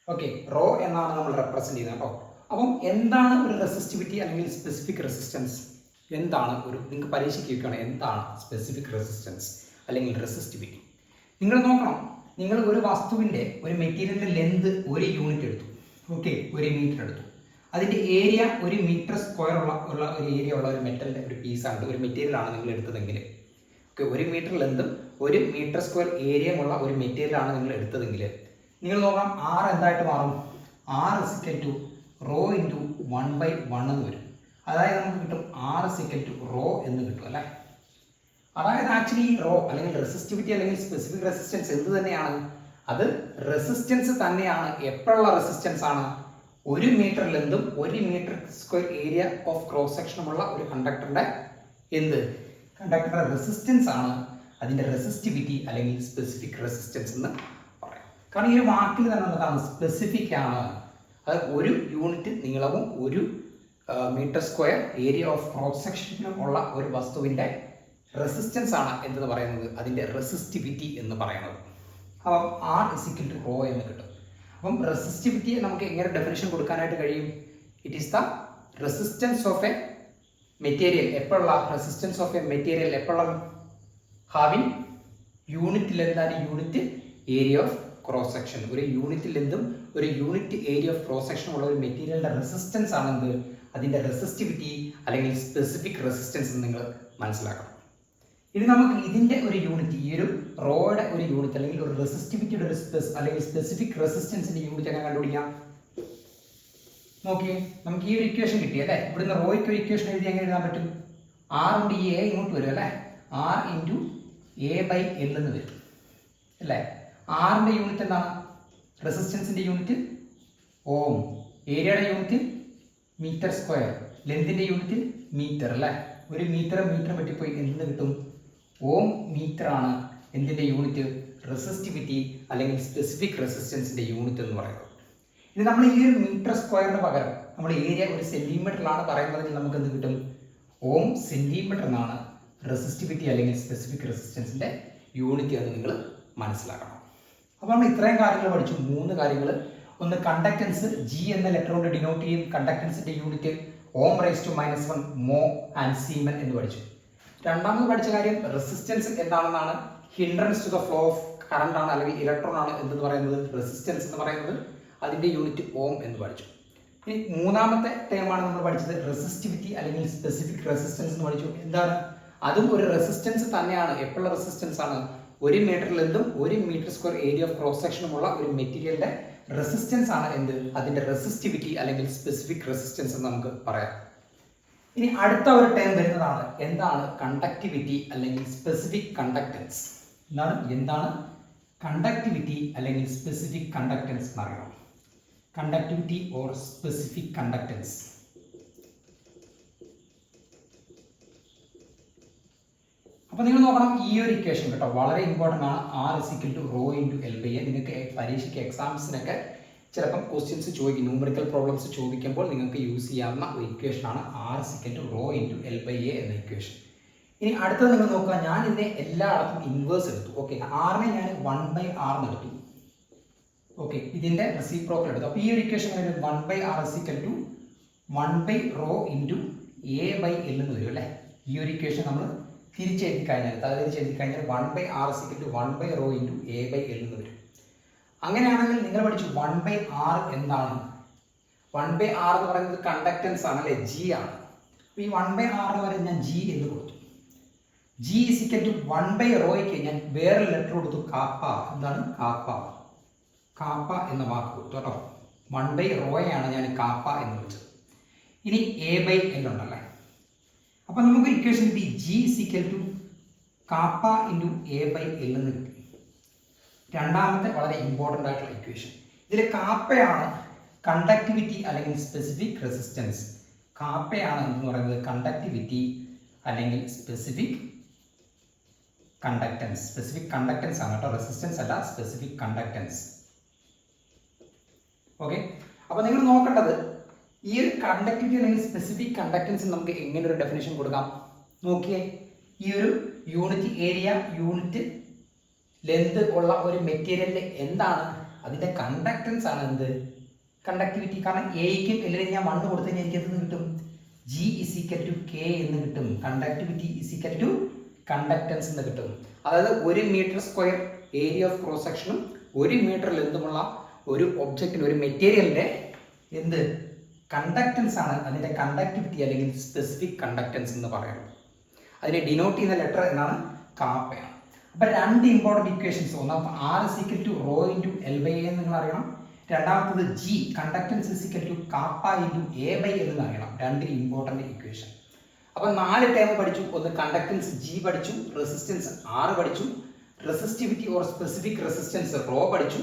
ഓക്കെ, റോ എന്നാണ് നമ്മൾ റെപ്രസെന്റ് ചെയ്യുന്നത് കേട്ടോ. അപ്പം എന്താണ് ഒരു റെസിസ്റ്റിവിറ്റി അല്ലെങ്കിൽ സ്പെസിഫിക് റെസിസ്റ്റൻസ്? എന്താണ് ഒരു, നിങ്ങൾക്ക് പരീക്ഷയ്ക്ക് ചോദിക്കുകയാണ് എന്താണ് സ്പെസിഫിക് റെസിസ്റ്റൻസ് അല്ലെങ്കിൽ റെസിസ്റ്റിവിറ്റി? നിങ്ങൾ നോക്കണം, നിങ്ങൾ ഒരു വസ്തുവിൻ്റെ ഒരു മെറ്റീരിയലിൻ്റെ ലെന്ത് 1 യൂണിറ്റ് എടുത്തു. ഓക്കെ, 1 മീറ്റർ എടുത്തു. അതിൻ്റെ ഏരിയ 1 മീറ്റർ സ്ക്വയർ ഉള്ള ഒരു ഏരിയ ഉള്ള ഒരു മെറ്റലിൻ്റെ ഒരു പീസാണ്, ഒരു മെറ്റീരിയലാണ് നിങ്ങൾ എടുത്തതെങ്കിൽ, ഓക്കെ, 1 മീറ്റർ ലെന്തും 1 മീറ്റർ സ്ക്വയർ ഏരിയയുമുള്ള ഒരു മെറ്റീരിയലാണ് നിങ്ങൾ എടുത്തതെങ്കിൽ നിങ്ങൾ നോക്കാം R എന്തായിട്ട് മാറും? R = റോ ഇൻറ്റു 1/1 എന്ന് വരും. അതായത് നമുക്ക് കിട്ടും R = റോ എന്ന് കിട്ടും അല്ലേ. അതായത് ആക്ച്വലി ഈ റോ അല്ലെങ്കിൽ റെസിസ്റ്റിവിറ്റി അല്ലെങ്കിൽ സ്പെസിഫിക് റെസിസ്റ്റൻസ് എന്ത് തന്നെയാണ്? അത് റെസിസ്റ്റൻസ് തന്നെയാണ്. എപ്പോഴുള്ള റെസിസ്റ്റൻസ് ആണ്? 1 മീറ്റർ ലെന്തും 1 metre square area of cross സെക്ഷനുമുള്ള ഒരു കണ്ടക്ടറിന്റെ കണ്ടക്ടറുടെ റെസിസ്റ്റൻസ് ആണ് അതിന്റെ റെസിസ്റ്റിവിറ്റി അല്ലെങ്കിൽ സ്പെസിഫിക് റെസിസ്റ്റൻസ് എന്ന് പറയാം. കാരണം ഈ ഒരു വാക്കിൽ തന്നെ എന്താണ്? സ്പെസിഫിക് ആണ്. അത് 1 യൂണിറ്റ് നീളവും 1 metre square area of cross സെക്ഷനും ഉള്ള ഒരു വസ്തുവിന്റെ റെസിസ്റ്റൻസ് ആണ് എന്തെന്ന് പറയുന്നത്, അതിന്റെ റെസിസ്റ്റിവിറ്റി എന്ന് പറയുന്നത്. അപ്പം R = റോ എന്ന് കിട്ടും. അപ്പം റെസിസ്റ്റിവിറ്റിയെ നമുക്ക് എങ്ങനെ ഡെഫിനിഷൻ കൊടുക്കാനായിട്ട് കഴിയും? It is the resistance of a material. എപ്പോഴുള്ള റെസിസ്റ്റൻസ് ഓഫ് എ മെറ്റീരിയൽ? എപ്പോഴുള്ള having unit length and unit area of cross section. ഒരു യൂണിറ്റ് ലെന്തും ഒരു യൂണിറ്റ് ഏരിയ ഓഫ് ക്രോസ് സെക്ഷനും ഉള്ള ഒരു മെറ്റീരിയലിന്റെ റെസിസ്റ്റൻസ് ആണ് എന്ത്? അതിന്റെ റെസിസ്റ്റിവിറ്റി അല്ലെങ്കിൽ സ്പെസിഫിക് റെസിസ്റ്റൻസ് എന്ന് നിങ്ങൾ മനസ്സിലാക്കണം. ഇനി നമുക്ക് ഇതിന്റെ ഒരു യൂണിറ്റ്, ഈ ഒരു റോയുടെ ഒരു യൂണിറ്റ് അല്ലെങ്കിൽ ഒരു റെസിസ്റ്റിവിറ്റിയുടെ ഒരു അല്ലെങ്കിൽ സ്പെസിഫിക് റെസിസ്റ്റൻസിന്റെ യൂണിറ്റ് എങ്ങനെ കണ്ടുപിടിക്കാം? നോക്കിയേ, നമുക്ക് ഈ ഒരു ഇക്വേഷൻ കിട്ടി അല്ലേ. ഇവിടുന്ന് റോയ്ക്ക് ഒരു ഇക്വേഷൻ എഴുതി എങ്ങനെ എഴുതാൻ പറ്റും? R × A ഇങ്ങോട്ട് വരും അല്ലേ. R × A/L എന്ന് വരും അല്ലേ. ആറിന്റെ യൂണിറ്റ് എന്താണ്? റെസിസ്റ്റൻസിന്റെ യൂണിറ്റ് ഓം, ഏരിയയുടെ യൂണിറ്റ് മീറ്റർ സ്ക്വയർ, ലെന്തിന്റെ യൂണിറ്റ് മീറ്റർ അല്ലേ. 1 മീറ്റർ പറ്റിപ്പോയി എന്ത് കിട്ടും? ഓം മീറ്റർ ആണ് എന്തിന്റെ യൂണിറ്റ്? റെസിസ്റ്റിവിറ്റി അല്ലെങ്കിൽ സ്പെസിഫിക് റെസിസ്റ്റൻസിന്റെ യൂണിറ്റ് എന്ന് പറയുന്നത്. ഇനി നമ്മൾ ഈ ഒരു മീറ്റർ സ്ക്വയറിന് പകരം നമ്മൾ ഏരിയ ഒരു സെന്റിമീറ്ററിലാണ് പറയുന്നതെങ്കിൽ നമുക്ക് എന്ത് കിട്ടും? ഓം സെന്റിമീറ്റർ എന്നാണ് റെസിസ്റ്റിവിറ്റി അല്ലെങ്കിൽ സ്പെസിഫിക് റെസിസ്റ്റൻസിന്റെ യൂണിറ്റ് എന്ന് നിങ്ങൾ മനസ്സിലാക്കണം. അപ്പോൾ നമ്മൾ ഇത്രയും കാര്യങ്ങൾ പഠിച്ചു. 3 കാര്യങ്ങൾ. ഒന്ന് കണ്ടക്ടൻസ്, ജി എന്ന ലെറ്റർ കൊണ്ട് ഡിനോട്ട് ചെയ്യും. കണ്ടക്ടൻസിന്റെ യൂണിറ്റ് ഓം റൈസ് ടു -1 മോ ആൻഡ് സീമൻ എന്ന് പഠിച്ചു. രണ്ടാമത് പഠിച്ച കാര്യം റെസിസ്റ്റൻസ് എന്താണെന്നാണ്. Hindrance to the flow of current ആണ് അല്ലെങ്കിൽ ഇലക്ട്രോൺ ആണ് എന്തെന്ന് പറയുന്നത് റെസിസ്റ്റൻസ് എന്ന് പറയുന്നത്. അതിന്റെ യൂണിറ്റ് ഓം എന്ന് പഠിച്ചു. ഇനി മൂന്നാമത്തെ ടേമാണ് നമ്മൾ പഠിച്ചത് റെസിസ്റ്റിവിറ്റി അല്ലെങ്കിൽ സ്പെസിഫിക് റെസിസ്റ്റൻസ് എന്ന് പഠിച്ചു. എന്താണ്? അതും ഒരു റെസിസ്റ്റൻസ് തന്നെയാണ്. എപ്പോഴുള്ള റെസിസ്റ്റൻസ് ആണ്? 1 മീറ്റർ ലെന്തും 1 metre square area of cross സെക്ഷനുമുള്ള ഒരു മെറ്റീരിയലിന്റെ റെസിസ്റ്റൻസ് ആണ് എന്ത്? അതിന്റെ റെസിസ്റ്റിവിറ്റി അല്ലെങ്കിൽ സ്പെസിഫിക് റെസിസ്റ്റൻസ് എന്ന് നമുക്ക് പറയാം. ഇനി അടുത്ത ഒരു ടേം വരുന്നതാണ് എന്താണ് കണ്ടക്ടിവിറ്റി അല്ലെങ്കിൽ സ്പെസിഫിക് കണ്ടക്ടൻസ്. എന്താണ് കണ്ടക്ടിവിറ്റി അല്ലെങ്കിൽ സ്പെസിഫിക് കണ്ടക്ടൻസ് എന്ന് അറിയണം. Conductivity or specific conductance. അപ്പോൾ നിങ്ങൾ നോക്കണം ഈ ഒരു ഇക്വേഷൻ കേട്ടോ, വളരെ ഇമ്പോർട്ടൻ്റ് ആണ്. R = ρ × L/A. നിങ്ങൾക്ക് പരീക്ഷയ്ക്ക് എക്സാംസിനൊക്കെ ചിലപ്പം ക്വസ്റ്റ്യൻസ് ചോദിക്കും, ന്യൂമറിക്കൽ പ്രോബ്ലംസ് ചോദിക്കുമ്പോൾ നിങ്ങൾക്ക് യൂസ് ചെയ്യാവുന്ന ഒരു ഇക്വേഷൻ ആണ് R = ρ × L/A എന്ന ഇക്വേഷൻ. ഇനി അടുത്തത് നിങ്ങൾ നോക്കുക, ഞാൻ ഇതിനെ എല്ലായിടത്തും ഇൻവേഴ്സ് എടുത്തു. ഓക്കെ, ആറിനെ ഞാൻ 1/r എന്ന് എടുത്തു. ഓക്കെ, ഇതിന്റെ റെസിപ്രോക്കൽ എടുത്തു. അപ്പോൾ ഈ ഒരു ഇക്വേഷൻ 1/r = 1/ρ × A/L എന്ന് വരും അല്ലേ. ഈ ഒരു ഇക്വേഷൻ നമ്മൾ തിരിച്ചെഴുതി കഴിഞ്ഞാൽ 1/r = 1/ρ × A/L എന്ന് വരും. അങ്ങനെയാണെങ്കിൽ നിങ്ങൾ പഠിച്ചു 1/r എന്താണ്? 1/r എന്ന് പറയുന്നത് കണ്ടക്ടൻസ് ആണ് അല്ലേ, ജി ആണ്. അപ്പോൾ ഈ 1/r വരെ ഞാൻ ജി എന്ന് കൊടുത്തു. ജി = 1/ρയ്ക്ക് ഞാൻ വേറെ ലെറ്റർ കൊടുത്തു, കാപ്പ. എന്താണ് കാപ്പ എന്ന വാക്ക് കൊടുത്തു കേട്ടോ. 1/ρയാണ് ഞാൻ കാപ്പ എന്ന് വിളിച്ചത്. ഇനി A/L ഉണ്ടല്ലേ. അപ്പൊ നമുക്ക് ഇക്വേഷൻ കിട്ടി ജി = കാപ്പ × A/L എന്ന് കിട്ടി. രണ്ടാമത്തെ വളരെ ഇമ്പോർട്ടൻ്റ് ആയിട്ടുള്ള ഇക്വേഷൻ. ഇതിൽ കാപ്പയാണ് കണ്ടക്ടിവിറ്റി അല്ലെങ്കിൽ സ്പെസിഫിക് റെസിസ്റ്റൻസ്. കാപ്പയാണ് എന്ന് പറയുന്നത് കണ്ടക്ടിവിറ്റി അല്ലെങ്കിൽ സ്പെസിഫിക് കണ്ടക്ടൻസ്. സ്പെസിഫിക് കണ്ടക്ടൻസ് ആണ് കേട്ടോ, റെസിസ്റ്റൻസ് അല്ല, സ്പെസിഫിക് കണ്ടക്ടൻസ്. ഓക്കെ, അപ്പൊ നിങ്ങൾ നോക്കേണ്ടത് ഈ ഒരു കണ്ടക്ടിവിറ്റി അല്ലെങ്കിൽ സ്പെസിഫിക് കണ്ടക്ടൻസ് നമുക്ക് എങ്ങനെ ഒരു ഡെഫിനേഷൻ കൊടുക്കാം? നോക്കിയേ, ഈ ഒരു യൂണിറ്റ് ഏരിയ യൂണിറ്റ് ലെന്ത് ഉള്ള ഒരു മെറ്റീരിയലിന്റെ എന്താണ്? അതിന്റെ കണ്ടക്ടൻസ് ആണ് എന്ത്? കണ്ടക്ടിവിറ്റി. കാരണം എയ്ക്കും എല്ലിനും ഞാൻ 1 കൊടുത്തു കഴിഞ്ഞാൽ എനിക്ക് എന്ത് കിട്ടും? ജി = K എന്ന് കിട്ടും. കണ്ടക്ടിവിറ്റി = കണ്ടക്ടൻസ് എന്ന് കിട്ടും. അതായത് 1 metre square area of cross സെക്ഷനും 1 മീറ്റർ ലെന്തുമുള്ള ഒരു ഒബ്ജക്റ്റിന് ഒരു മെറ്റീരിയലിന്റെ എന്ത് കണ്ടക്ടൻസ് ആണ് അതിന്റെ കണ്ടക്ടിവിറ്റി അല്ലെങ്കിൽ സ്പെസിഫിക് കണ്ടക്ടൻസ് എന്ന് പറയുന്നത്. അതിനെ ഡിനോട്ട് ചെയ്യുന്ന ലെറ്റർ എന്നാണ് കാപ്പയാണ്. അപ്പൊ 2 ഇമ്പോർട്ടൻറ്റ് ഇക്വേഷൻസ്. ഒന്നാമത്തെ R = ρ × L/A എന്ന് നിങ്ങൾ അറിയണം. രണ്ടാമത്തത് ജി കണ്ടക്ടൻസ് = കാപ്പ × A/L എന്ന് അറിയണം. 2 ഇമ്പോർട്ടൻറ്റ് ഇക്വേഷൻ. അപ്പൊ 4 ടേം പഠിച്ചു. ഒന്ന് കണ്ടക്ടൻസ് ജി പഠിച്ചു, റെസിസ്റ്റൻസ് R പഠിച്ചു, resistivity or specific resistance rho പഠിച്ചു,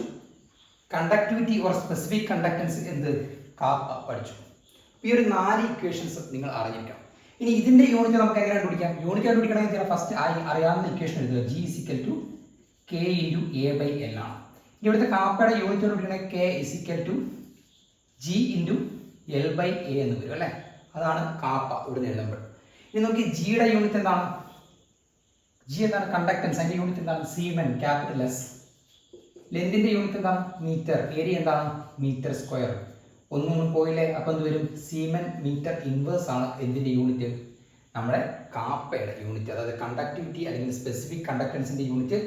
കണ്ടക്ടിവിറ്റി ഓർ സ്പെസിഫിക് കണ്ടക്ടൻസ് എന്ത് കാപ്പ പഠിച്ചു. ഈ ഒരു 4 ഇക്വേഷൻസ് നിങ്ങൾ അറിഞ്ഞിരിക്കണം. ഇനി ഇതിന്റെ യൂണിറ്റ് നമുക്ക് എങ്ങനെ കണ്ടുപിടിക്കാം? യൂണിറ്റ് കണ്ടുപിടിക്കണമെങ്കിൽ ഫസ്റ്റ് അറിയാവുന്ന ഇക്വേഷൻ എഴുതുക. ജി = K × A/L ആണ്. ഇവിടുത്തെ കാപ്പയുടെ യൂണിറ്റ് കണ്ടുപിടിക്കണമെങ്കിൽ K = G × L/A എന്ന് വരും അല്ലേ. അതാണ് കാപ്പ ഇവിടെ എഴുതുമ്പോൾ. ഇനി നോക്കി ജിയുടെ യൂണിറ്റ് എന്താണ്? ജി എന്താണ്? കണ്ടക്ടൻസ്. അതിന്റെ യൂണിറ്റ് എന്താണ്? Siemens, capital S. ലെന്തിന്റെ യൂണിറ്റ് എന്താണ്? മീറ്റർ. ഏരിയ എന്താണ്? Metre square. ഒന്നും പോയില്ലേ. അപ്പം എന്ത് വരും? സീമൻ മീറ്റർ ഇൻവേഴ്സ് ആണ് എന്തിന്റെ യൂണിറ്റ്? നമ്മുടെ കാപ്പയുടെ യൂണിറ്റ്. അതായത് കണ്ടക്ടിവിറ്റി അല്ലെങ്കിൽ സ്പെസിഫിക് കണ്ടക്ടൻസിന്റെ യൂണിറ്റ്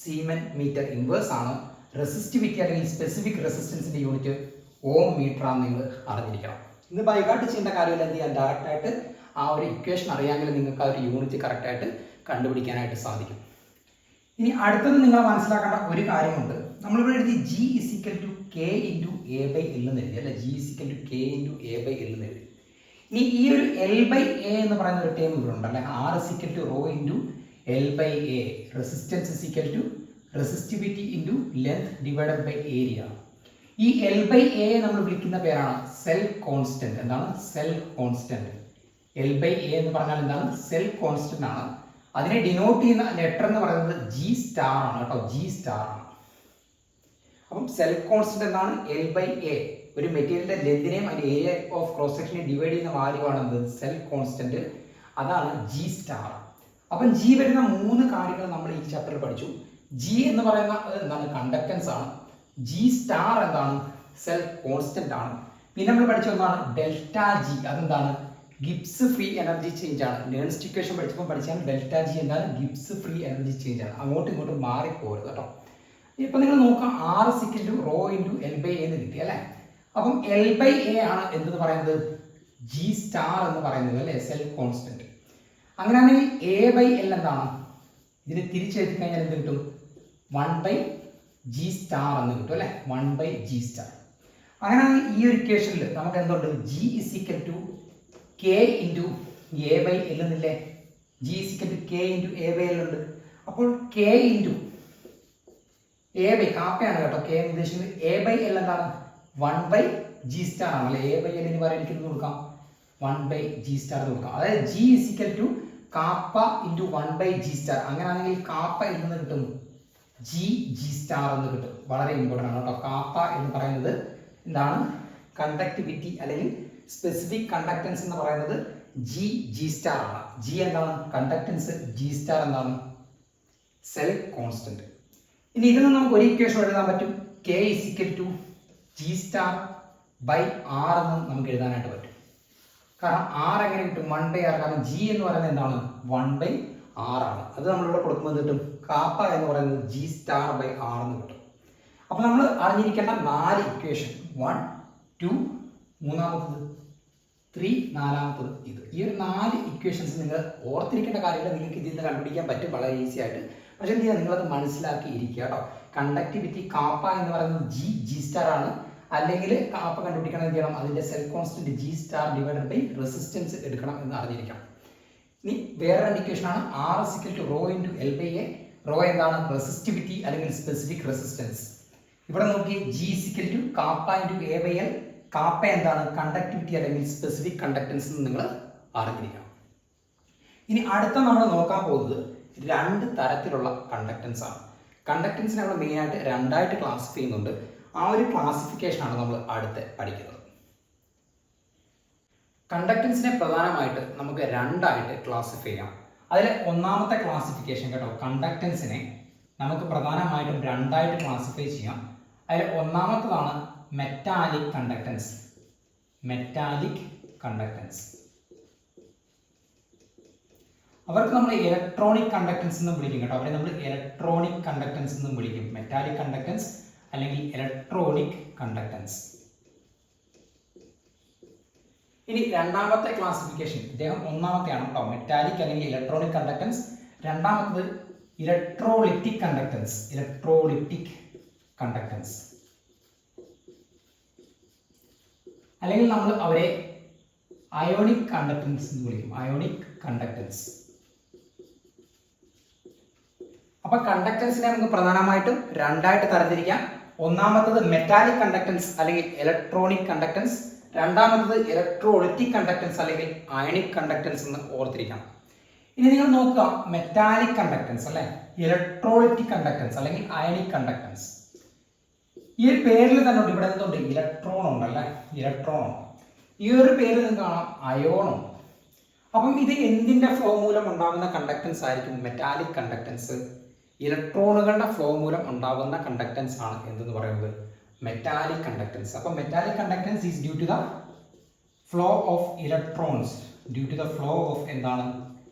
സീമൻ മീറ്റർ ഇൻവേഴ്സ് ആണ്. റെസിസ്റ്റിവിറ്റി അല്ലെങ്കിൽ സ്പെസിഫിക് റെസിസ്റ്റൻസിന്റെ യൂണിറ്റ് ഓം മീറ്റർ ആണ് നിങ്ങൾ അറിഞ്ഞിരിക്കണം. ഇന്ന് ബൈകാട്ട് ചെയ്യേണ്ട കാര്യമില്ല. എന്ത് ചെയ്യാൻ? ഡയറക്റ്റ് ആയിട്ട് ആ ഒരു ഇക്വേഷൻ അറിയാമെങ്കിൽ നിങ്ങൾക്ക് ആ ഒരു യൂണിറ്റ് കറക്റ്റായിട്ട് കണ്ടുപിടിക്കാനായിട്ട് സാധിക്കും. ഇനി അടുത്തത് നിങ്ങൾ മനസ്സിലാക്കേണ്ട ഒരു കാര്യമുണ്ട്. നമ്മളിവിടെ എഴുതി ജി = K × A/L എന്ന് എഴുതി അല്ലെ. ജി = K × A/L എന്ന് എഴുതി. ഇനി ഈ ഒരു L/A എന്ന് പറയുന്ന ഒരു ടേം ഇവിടെ ഉണ്ടല്ലേ. R = ρ × L/A. Resistance = resistivity × length divided by area. ഈ L/A നമ്മൾ വിളിക്കുന്ന പേരാണ് സെൽ കോൺസ്റ്റന്റ്. എന്താണ്? Cell constant. L/A എന്ന് പറഞ്ഞാൽ എന്താണ്? സെൽ കോൺസ്റ്റന്റ് ആണ്. അതിനെ ഡിനോട്ട് ചെയ്യുന്ന ലെറ്റർ എന്ന് പറയുന്നത് G* ആണ് കേട്ടോ. G* ആണ്. അപ്പം സെൽഫ് കോൺസ്റ്റന്റ് എന്താണ്? L/A. ഒരു മെറ്റീരിയലിന്റെ ലെന്തിനെയും അതിന്റെ ഏരിയ ഓഫ് ക്രോസ് സെക്ഷനെ ഡിവൈഡ് ചെയ്യുന്ന വാല്യൂ ആണെന്ത്? Self constant. അതാണ് G സ്റ്റാർ. അപ്പം G വരുന്ന 3 കാര്യങ്ങൾ നമ്മൾ ഈ ചാപ്റ്ററിൽ പഠിച്ചു. G എന്ന് പറയുന്ന എന്താണ്? കണ്ടക്ടൻസ് ആണ്. G സ്റ്റാർ എന്താണ്? സെൽഫ് കോൺസ്റ്റന്റ് ആണ്. പിന്നെ നമ്മൾ പഠിച്ച ഒന്നാണ് ഡെൽറ്റ G. അതെന്താണ്? ഗിബ്സ് ഫ്രീ എനർജി ചേഞ്ച് ആണ്. ലേൺസ്റ്റ് ഇക്വേഷൻ പഠിച്ചപ്പോൾ പഠിച്ചാൽ ഡെൽറ്റ G എന്താണ്? ഗിബ്സ് ഫ്രീ എനർജി ചേഞ്ച് ആണ്. അങ്ങോട്ടും ഇങ്ങോട്ടും മാറിപ്പോരുത് കേട്ടോ. ഇപ്പൊ നിങ്ങൾ നോക്കാം, R = ρ × L/A എന്ന് കിട്ടി അല്ലേ? അപ്പം L/A ആണ് എന്തെന്ന് പറയുന്നത്? G സ്റ്റാർ എന്ന് പറയുന്നത് അല്ലേ? Self constant. അങ്ങനെയാണെങ്കിൽ A/L എന്താണ്? ഇതിന് തിരിച്ചെഴുതി കഴിഞ്ഞാൽ എന്ത് കിട്ടും? 1/G സ്റ്റാർ എന്ന് കിട്ടും അല്ലേ? 1/G star. അങ്ങനെയാണെങ്കിൽ ഈ ഒരു ഇക്വേഷനിൽ നമുക്ക് എന്തുണ്ട്? G = K × A/L എന്നില്ലേ? G = K × A/L ഉണ്ട്. അപ്പോൾ K × A/, കാപ്പയാണ് കേട്ടോ K എന്ന് ഉദ്ദേശിക്കുന്നത്. A/L എന്താണ്? 1/G സ്റ്റാർ ആണ് അല്ലെ? A/L ന് പകരം എനിക്ക് കൊടുക്കാം 1/G സ്റ്റാർ എന്ന് കൊടുക്കാം. അതായത് G = കാപ്പ × 1/G സ്റ്റാർ. അങ്ങനെയാണെങ്കിൽ കാപ്പ എന്ന് കിട്ടും G സ്റ്റാർ എന്ന് കിട്ടും. വളരെ ഇമ്പോർട്ടൻ്റ് ആണ് കേട്ടോ. കാപ്പ എന്ന് പറയുന്നത് എന്താണ്? കണ്ടക്ടിവിറ്റി അല്ലെങ്കിൽ സ്പെസിഫിക് കണ്ടക്ടൻസ് എന്ന് പറയുന്നത് G സ്റ്റാർ ആണ്. G എന്താണ്? കണ്ടക്ടൻസ്. G സ്റ്റാർ എന്താണ്? Self constant. ഇനി ഇതിൽ നിന്ന് നമുക്ക് ഒരു ഇക്വേഷൻ എഴുതാൻ പറ്റും. K = G സ്റ്റാർ /R എന്ന് നമുക്ക് എഴുതാനായിട്ട് പറ്റും. കാരണം R എങ്ങനെ കിട്ടും? 1/R. കാരണം G എന്ന് പറയുന്നത് എന്താണ്? 1/R ആണ്. അത് നമ്മളിവിടെ കൊടുക്കുന്നത് കിട്ടും കാപ്പ എന്ന് പറയുന്നത് G സ്റ്റാർ /R എന്ന് കിട്ടും. അപ്പൊ നമ്മൾ അറിഞ്ഞിരിക്കേണ്ട 4 ഇക്വേഷൻ, 1, 2, മൂന്നാമത്തത് 3, നാലാമത്തത് ഇത്. ഈ ഒരു 4 ഇക്വേഷൻസ് നിങ്ങൾ ഓർത്തിരിക്കേണ്ട കാര്യങ്ങൾ. നിങ്ങൾക്ക് ഇതിൽ നിന്ന് കണ്ടുപിടിക്കാൻ പറ്റും വളരെ ഈസി ആയിട്ട്. പക്ഷേ എന്ത് ചെയ്യുക? നിങ്ങളത് മനസ്സിലാക്കി ഇരിക്കുക കേട്ടോ. കണ്ടക്ടിവിറ്റി കാപ്പ എന്ന് പറയുന്നത് G സ്റ്റാർ ആണ്. അല്ലെങ്കിൽ കാപ്പ കണ്ടുപിടിക്കണം എന്ത് ചെയ്യണം? അതിന്റെ self constant G star / resistance എടുക്കണം എന്ന് അറിഞ്ഞിരിക്കണം. ഇനി വേറെ 2 ഇക്വേഷൻ ആണ്. R = ρ × L/A. റോ എന്താണ്? റെസിസ്റ്റിവിറ്റി അല്ലെങ്കിൽ സ്പെസിഫിക് റെസിസ്റ്റൻസ്. ഇവിടെ നോക്കി G = കാപ്പ × A/L. കാപ്പ എന്താണ്? കണ്ടക്ടിവിറ്റി അല്ലെങ്കിൽ സ്പെസിഫിക് കണ്ടക്ടൻസ് എന്ന് നിങ്ങൾ അറിഞ്ഞിരിക്കണം. ഇനി അടുത്ത നമ്മൾ നോക്കാൻ പോകുന്നത് 2 തരത്തിലുള്ള കണ്ടക്ടൻസ് ആണ്. കണ്ടക്ടൻസിനെ നമ്മൾ മെയിൻ ആയിട്ട് 2ആയിട്ട് ക്ലാസിഫൈ ചെയ്യുന്നുണ്ട്. ആ ഒരു ക്ലാസിഫിക്കേഷൻ ആണ് നമ്മൾ അടുത്ത് പഠിക്കുന്നത്. കണ്ടക്ടൻസിനെ പ്രധാനമായിട്ട് നമുക്ക് 2ആയിട്ട് ക്ലാസിഫൈ ചെയ്യാം. അതിൽ ഒന്നാമത്തെ ക്ലാസിഫിക്കേഷൻ കേട്ടോ, കണ്ടക്ടൻസിനെ നമുക്ക് പ്രധാനമായിട്ടും 2ആയിട്ട് ക്ലാസിഫൈ ചെയ്യാം. അതിൽ ഒന്നാമത്തതാണ് മെറ്റാലിക് കണ്ടക്ടൻസ്. മെറ്റാലിക് കണ്ടക്ടൻസ് അവർക്ക് നമ്മൾ ഇലക്ട്രോണിക് കണ്ടക്ടൻസ് എന്നും വിളിക്കും കേട്ടോ. അവരെ നമ്മൾ ഇലക്ട്രോണിക് കണ്ടക്ടൻസ് എന്നും വിളിക്കും. മെറ്റാലിക് കണ്ടക്ടൻസ് അല്ലെങ്കിൽ ഇലക്ട്രോണിക് കണ്ടക്ടൻസ്. ഇനി രണ്ടാമത്തെ ക്ലാസിഫിക്കേഷൻ, ഇദ്ദേഹം ഒന്നാമത്തെയാണ് കേട്ടോ, മെറ്റാലിക് അല്ലെങ്കിൽ ഇലക്ട്രോണിക് കണ്ടക്ടൻസ്. രണ്ടാമത്തത് ഇലക്ട്രോളിറ്റിക് കണ്ടക്ടൻസ്. ഇലക്ട്രോളിറ്റിക് കണ്ടക്ടൻസ് അല്ലെങ്കിൽ നമ്മൾ അവരെ അയോണിക് കണ്ടക്ടൻസ് എന്ന് വിളിക്കും. Ionic conductance. അപ്പൊ കണ്ടക്ടൻസിനെ നമുക്ക് പ്രധാനമായിട്ടും 2ആയിട്ട് തരംതിരിക്കാം. ഒന്നാമത്തത് മെറ്റാലിക് കണ്ടക്ടൻസ് അല്ലെങ്കിൽ ഇലക്ട്രോണിക് കണ്ടക്ടൻസ്. രണ്ടാമത്തത് ഇലക്ട്രോളിറ്റിക് കണ്ടക്ടൻസ് അല്ലെങ്കിൽ അയണിക് കണ്ടക്ടൻസ് എന്ന് ഓർത്തിരിക്കണം. ഇനി നിങ്ങൾ നോക്കുക, മെറ്റാലിക് കണ്ടക്ടൻസ് അല്ലെ, ഇലക്ട്രോളിറ്റിക് കണ്ടക്ടൻസ് അല്ലെങ്കിൽ അയണിക് കണ്ടക്ടൻസ്. ഈ ഒരു പേരിൽ തന്നെ ഉണ്ട്, ഇവിടെ എന്തുണ്ട്? ഇലക്ട്രോൺ ഉണ്ടല്ലേ, ഇലക്ട്രോൺ ഉണ്ട്. ഈ ഒരു പേരിൽ നിങ്ങൾക്ക് കാണാം അയോണും. അപ്പം ഇത് എന്തിന്റെ ഫ്ലോ മൂലം ഉണ്ടാകുന്ന കണ്ടക്ടൻസ് ആയിരിക്കും? Metallic conductance. ഇലക്ട്രോണുകളുടെ ഫ്ലോ മൂലം ഉണ്ടാകുന്ന കണ്ടക്ടൻസ് ആണ് എന്തെന്ന് പറയുന്നത്? Metallic conductance. അപ്പം metallic conductance is due to the flow of electrons. Due to the flow of എന്താണ്?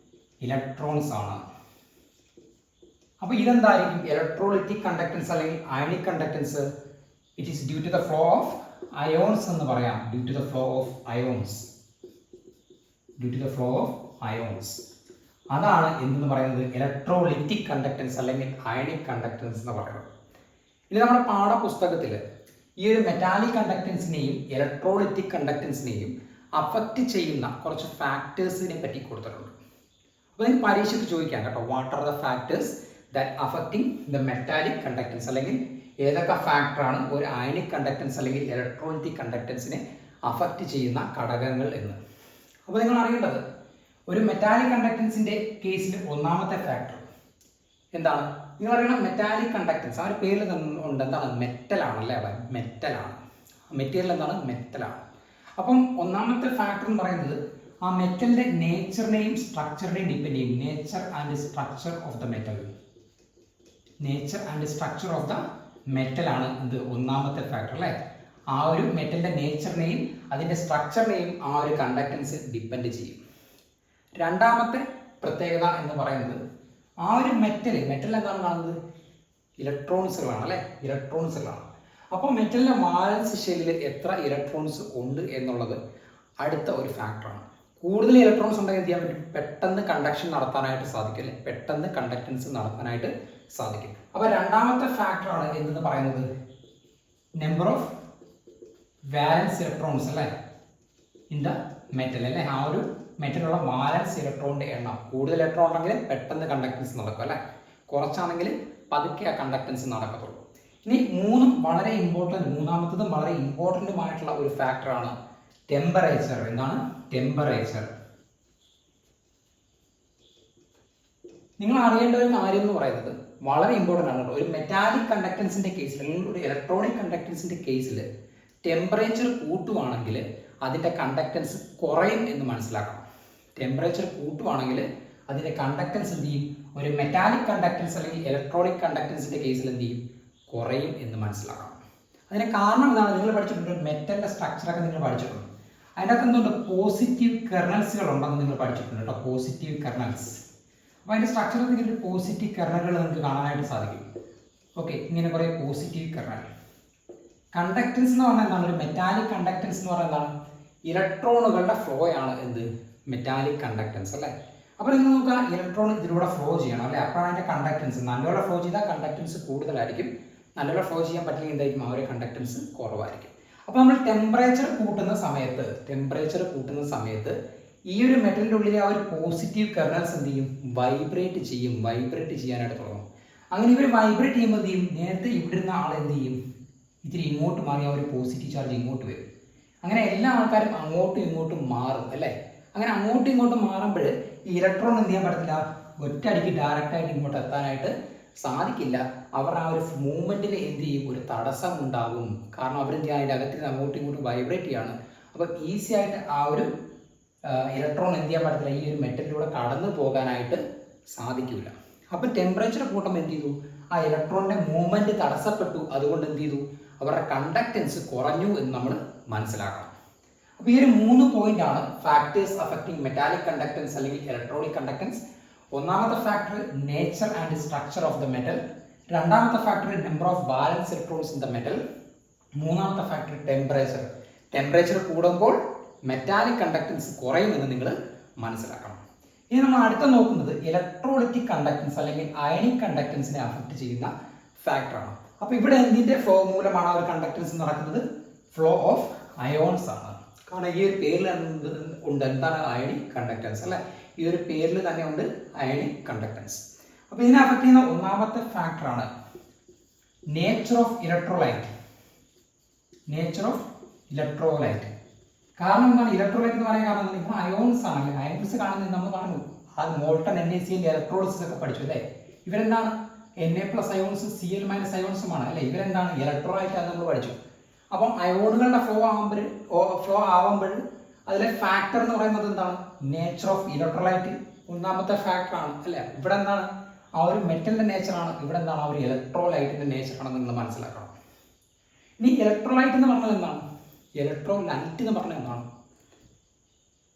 ഇലക്ട്രോൺസ് ആണ്. അപ്പൊ ഇതെന്തായിരിക്കും? ഇലക്ട്രോളിറ്റിക് കണ്ടക്ടൻസ് അല്ലെങ്കിൽ ionic conductance. It is due to the flow of ions എന്ന് പറയാം. Due to the flow of ions. Due to the flow of ions. അതാണ് എന്തെന്ന് പറയുന്നത്? ഇലക്ട്രോളിറ്റിക് കണ്ടക്ടൻസ് അല്ലെങ്കിൽ അയണിക് കണ്ടക്ടൻസ് എന്ന് പറയുന്നത്. ഇനി നമ്മുടെ പാഠപുസ്തകത്തിൽ ഈ ഒരു മെറ്റാലിക് കണ്ടക്ടൻസിനെയും ഇലക്ട്രോളിറ്റിക് കണ്ടക്ടൻസിനെയും അഫക്റ്റ് ചെയ്യുന്ന കുറച്ച് ഫാക്ടേഴ്സിനെ പറ്റി കൊടുത്തിട്ടുണ്ട്. അപ്പോൾ നിങ്ങൾക്ക് പരീക്ഷയ്ക്ക് ചോദിക്കാം കേട്ടോ, what are the factors that affecting the metallic conductance, അല്ലെങ്കിൽ ഏതൊക്കെ ഫാക്ടറാണ് ഒരു അയണിക് കണ്ടക്ടൻസ് അല്ലെങ്കിൽ ഇലക്ട്രോളിറ്റിക് കണ്ടക്ടൻസിനെ അഫക്റ്റ് ചെയ്യുന്ന ഘടകങ്ങൾ എന്ന്. അപ്പോൾ നിങ്ങൾ അറിയേണ്ടത്, ഒരു മെറ്റാലിക് കണ്ടക്ടൻസിന്റെ കേസിൽ ഒന്നാമത്തെ ഫാക്ടർ എന്താണ്? നിങ്ങൾ പറയണം മെറ്റാലിക് കണ്ടക്ടൻസ്. ആ ഒരു പേരിൽ ഉണ്ട് എന്താണ്, മെറ്റലാണ് അല്ലേ, മെറ്റലാണ്. മെറ്റീരിയൽ എന്താണ്, മെറ്റലാണ്. അപ്പം ഒന്നാമത്തെ ഫാക്ടർ എന്ന് പറയുന്നത് ആ മെറ്റലിന്റെ നേച്ചറിനെയും സ്ട്രക്ചറിനെയും ഡിപ്പെൻഡ് ചെയ്യും. Nature and structure of the metal. Nature and structure of the metal ആണ് ഇത് ഒന്നാമത്തെ ഫാക്ടർ അല്ലേ. ആ ഒരു മെറ്റലിന്റെ നേച്ചറിനെയും അതിന്റെ സ്ട്രക്ചറിനെയും ആ ഒരു കണ്ടക്ടൻസ് ഡിപ്പെൻഡ് ചെയ്യും. രണ്ടാമത്തെ പ്രത്യേകത എന്ന് പറയുന്നത് ആ ഒരു മെറ്റൽ എന്താണ് കാണുന്നത്, ഇലക്ട്രോൺസുകളാണ് അല്ലേ, ഇലക്ട്രോൺസുകളാണ്. അപ്പോൾ മെറ്റലിന്റെ വാലൻസ് ഷെല്ലിൽ എത്ര ഇലക്ട്രോൺസ് ഉണ്ട് എന്നുള്ളത് അടുത്ത ഒരു ഫാക്ടറാണ്. കൂടുതൽ ഇലക്ട്രോൺസ് ഉണ്ടെങ്കിൽ എന്ത് ചെയ്യാൻ പറ്റും, പെട്ടെന്ന് കണ്ടക്ഷൻ നടത്താനായിട്ട് സാധിക്കും അല്ലേ, പെട്ടെന്ന് കണ്ടക്ടൻസ് നടത്താനായിട്ട് സാധിക്കും. അപ്പോൾ രണ്ടാമത്തെ ഫാക്ടറാണ് എന്തെന്ന് പറയുന്നത് നമ്പർ ഓഫ് വാലൻസ് ഇലക്ട്രോൺസ് അല്ലേ ഇൻ ദ മെറ്റൽ അല്ലേ. ആ ഒരു മെറ്റലുള്ള വാലൻസ് ഇലക്ട്രോണിന്റെ എണ്ണം. കൂടുതൽ ഇലക്ട്രോൺ ഉണ്ടെങ്കിൽ പെട്ടെന്ന് കണ്ടക്ടൻസ് നടക്കും അല്ലേ, കുറച്ചാണെങ്കിൽ പതുക്കെ ആ കണ്ടക്ടൻസ് നടക്കത്തുള്ളൂ. ഇനി മൂന്നാമത്തതും വളരെ ഇമ്പോർട്ടൻറ്റുമായിട്ടുള്ള ഒരു ഫാക്ടറാണ് ടെമ്പറേച്ചർ. എന്താണ് ടെമ്പറേച്ചർ? നിങ്ങൾ അറിയേണ്ട ഒരു കാര്യം എന്ന് പറയുന്നത് വളരെ ഇമ്പോർട്ടൻ്റ് ആണ് കേട്ടോ. ഒരു മെറ്റാലിക് കണ്ടക്ടൻസിന്റെ കേസിൽ അല്ലെങ്കിൽ ഒരു ഇലക്ട്രോണിക് കണ്ടക്ടൻസിന്റെ കേസിൽ ടെമ്പറേച്ചർ കൂട്ടുവാണെങ്കിൽ അതിന്റെ കണ്ടക്ടൻസ് കുറയും എന്ന് മനസ്സിലാക്കണം. ടെമ്പറേച്ചർ കൂട്ടുവാണെങ്കിൽ അതിന്റെ കണ്ടക്ടൻസ് എന്ത് ചെയ്യും, ഒരു മെറ്റാലിക് കണ്ടക്ടൻസ് അല്ലെങ്കിൽ ഇലക്ട്രോണിക് കണ്ടക്ടൻസിന്റെ കേസിൽ എന്ത് ചെയ്യും, കുറയും എന്ന് മനസ്സിലാക്കണം. അതിന് കാരണം എന്താണ്, നിങ്ങൾ പഠിച്ചിട്ടുണ്ട് മെറ്റലിന്റെ സ്ട്രക്ചറൊക്കെ നിങ്ങൾ പഠിച്ചിട്ടുണ്ട്. അതിൻ്റെ അകത്ത് എന്തുകൊണ്ട് പോസിറ്റീവ് കെർണൽസുകൾ ഉണ്ടെന്ന് നിങ്ങൾ പഠിച്ചിട്ടുണ്ട് കേട്ടോ, പോസിറ്റീവ് കെർണൽസ്. അപ്പോൾ അതിൻ്റെ സ്ട്രക്ചറിൽ നിങ്ങൾക്ക് പോസിറ്റീവ് കെർണലുകൾ നിങ്ങൾക്ക് കാണാനായിട്ട് സാധിക്കും. ഓക്കെ, ഇങ്ങനെ കുറേ പോസിറ്റീവ് കെർണൽ. കണ്ടക്ടൻസ് എന്ന് പറഞ്ഞാൽ എന്താണ്, ഒരു മെറ്റാലിക് കണ്ടക്ടൻസ് എന്ന് പറഞ്ഞാൽ എന്താണ്, ഇലക്ട്രോണുകളുടെ ഫ്ലോ ആണ് എന്ത്, മെറ്റാലിക് കണ്ടക്ടൻസ് അല്ലേ. അപ്പോൾ നിങ്ങൾ നോക്കുക, ഇലക്ട്രോൺ ഇതിലൂടെ ഫ്ലോ ചെയ്യണം അല്ലേ, അപ്പോഴാണ് അതിൻ്റെ കണ്ടക്ടൻസ്. നല്ലപോലെ ഫ്ലോ ചെയ്താൽ കണ്ടക്ടൻസ് കൂടുതലായിരിക്കും, നല്ലപോലെ ഫ്ലോ ചെയ്യാൻ പറ്റില്ലെങ്കിൽ എന്തായിരിക്കും, ആ ഒരു കണ്ടക്ടൻസ് കുറവായിരിക്കും. അപ്പോൾ നമ്മൾ ടെമ്പറേച്ചർ കൂട്ടുന്ന സമയത്ത് ഈ ഒരു മെറ്റലിൻ്റെ ഉള്ളിലെ ആ ഒരു പോസിറ്റീവ് കെർണൽസ് എന്ത് ചെയ്യും, വൈബ്രേറ്റ് ചെയ്യാനായിട്ട് തുടങ്ങും. അങ്ങനെ ഇവർ വൈബ്രേറ്റ് ചെയ്യുമ്പോൾ എന്ത് ചെയ്യും, നേരത്തെ ഇവിടെ ഇരുന്ന ആൾ എന്ത് ചെയ്യും, ഇത്തിരി ഇങ്ങോട്ട് മാറി ആ ഒരു പോസിറ്റീവ് ചാർജ് ഇങ്ങോട്ട് വരും. അങ്ങനെ എല്ലാ ആൾക്കാരും അങ്ങോട്ടും ഇങ്ങോട്ടും മാറും അല്ലേ. അങ്ങനെ അങ്ങോട്ടും ഇങ്ങോട്ടും മാറുമ്പോൾ ഈ ഇലക്ട്രോൺ എന്ത് ചെയ്യാൻ പറ്റത്തില്ല, ഒറ്റയടിക്ക് ഡയറക്റ്റായിട്ട് ഇങ്ങോട്ട് എത്താനായിട്ട് സാധിക്കില്ല. അവർ ആ ഒരു മൂവ്മെന്റിന് എന്ത് ചെയ്യും, ഒരു തടസ്സം ഉണ്ടാകും. കാരണം അവരെന്ത് ചെയ്യാൻ അതിൻ്റെ അകത്തിൽ അങ്ങോട്ടും ഇങ്ങോട്ടും വൈബ്രേറ്റ് ചെയ്യാണ്. അപ്പോൾ ഈസി ആയിട്ട് ആ ഒരു ഇലക്ട്രോൺ എന്ത് ചെയ്യാൻ പറ്റത്തില്ല, ഈ ഒരു മെറ്റലിലൂടെ കടന്നു പോകാനായിട്ട് സാധിക്കില്ല. അപ്പോൾ ടെമ്പറേച്ചർ കൂട്ടുമ്പോൾ എന്ത് ചെയ്തു, ആ ഇലക്ട്രോണിന്റെ മൂവ്മെന്റ് തടസ്സപ്പെട്ടു. അതുകൊണ്ട് എന്ത് ചെയ്തു, അവരുടെ കണ്ടക്ടൻസ് കുറഞ്ഞു എന്ന് നമ്മൾ മനസ്സിലാക്കണം. അപ്പോൾ ഈ ഒരു 3 പോയിന്റ് ആണ് ഫാക്ടേഴ്സ് അഫക്റ്റിംഗ് മെറ്റാലിക് കണ്ടക്ടൻസ് അല്ലെങ്കിൽ ഇലക്ട്രോണിക് കണ്ടക്ടൻസ്. ഒന്നാമത്തെ factor nature and structure of the metal. രണ്ടാമത്തെ factor number of valence electrons in the metal. മൂന്നാമത്തെ ഫാക്ടർ ടെമ്പറേച്ചർ. ടെമ്പറേച്ചർ കൂടുമ്പോൾ മെറ്റാലിക് കണ്ടക്ടൻസ് കുറയുമെന്ന് നിങ്ങൾ മനസ്സിലാക്കണം. ഇനി നമ്മൾ അടുത്ത നോക്കുന്നത് ഇലക്ട്രോലൈറ്റിക് കണ്ടക്ടൻസ് അല്ലെങ്കിൽ അയണിക് കണ്ടക്ടൻസിനെ അഫക്റ്റ് ചെയ്യുന്ന ഫാക്ടറാണ്. അപ്പോൾ ഇവിടെ എന്തിന്റെ ഫ്ലോ മൂലമാണ് ആ ഒരു കണ്ടക്ടൻസ് നടക്കുന്നത്, ഫ്ലോ ഓഫ് അയോൺസ് ആണ്. കാരണം ഈ ഒരു പേരിൽ ഉണ്ട് എന്താണ്, അയണിക് കണ്ടക്ടൻസ് അല്ലെ. ഈ ഒരു പേരിൽ തന്നെ ഉണ്ട് അയണിക് കണ്ടക്ടൻസ്. അപ്പോൾ ഇതിനെ അഫക്റ്റ് ചെയ്യുന്ന ഒന്നാമത്തെ ഫാക്ടറാണ് നേച്ചർ ഓഫ് ഇലക്ട്രോലൈറ്റ്. കാരണം എന്താണ്, ഇലക്ട്രോലൈറ്റ് എന്ന് പറയാൻ കാരണം ഇപ്പോൾ അയോൺസ് ആണല്ലേ. അയോൺസ് കാണുന്നത് നമ്മൾ പറഞ്ഞു, അത് മോൾട്ടൺ NaCl ഇലക്ട്രോളിസിസ് ഒക്കെ പഠിച്ചു അല്ലേ. ഇവരെന്താണ് Na+ അയോൺസ് Cl- അയോൺസുമാണ് അല്ലേ. ഇവരെന്താണ് ഇലക്ട്രോലൈറ്റ് ആണെന്ന് നമ്മൾ പഠിച്ചു. അപ്പം അയോണുകളുടെ ഫ്ലോ ആവുമ്പോൾ അതിലെ ഫാക്ടർ എന്ന് പറയുന്നത് എന്താണ്, നേച്ചർ ഓഫ് ഇലക്ട്രോലൈറ്റ് ഒന്നാമത്തെ ഫാക്ടറാണ് അല്ലേ. ഇവിടെ എന്താണ്, ആ ഒരു മെറ്റലിന്റെ നേച്ചറാണ്. ഇവിടെ എന്താണ്, ആ ഒരു ഇലക്ട്രോലൈറ്റിന്റെ നേച്ചറാണെന്ന് നിങ്ങൾ മനസ്സിലാക്കണം. ഇനി ഇലക്ട്രോലൈറ്റ് എന്ന് പറഞ്ഞാൽ എന്താണ്, ഇലക്ട്രോലൈറ്റ് എന്ന് പറഞ്ഞാൽ എന്താണ്,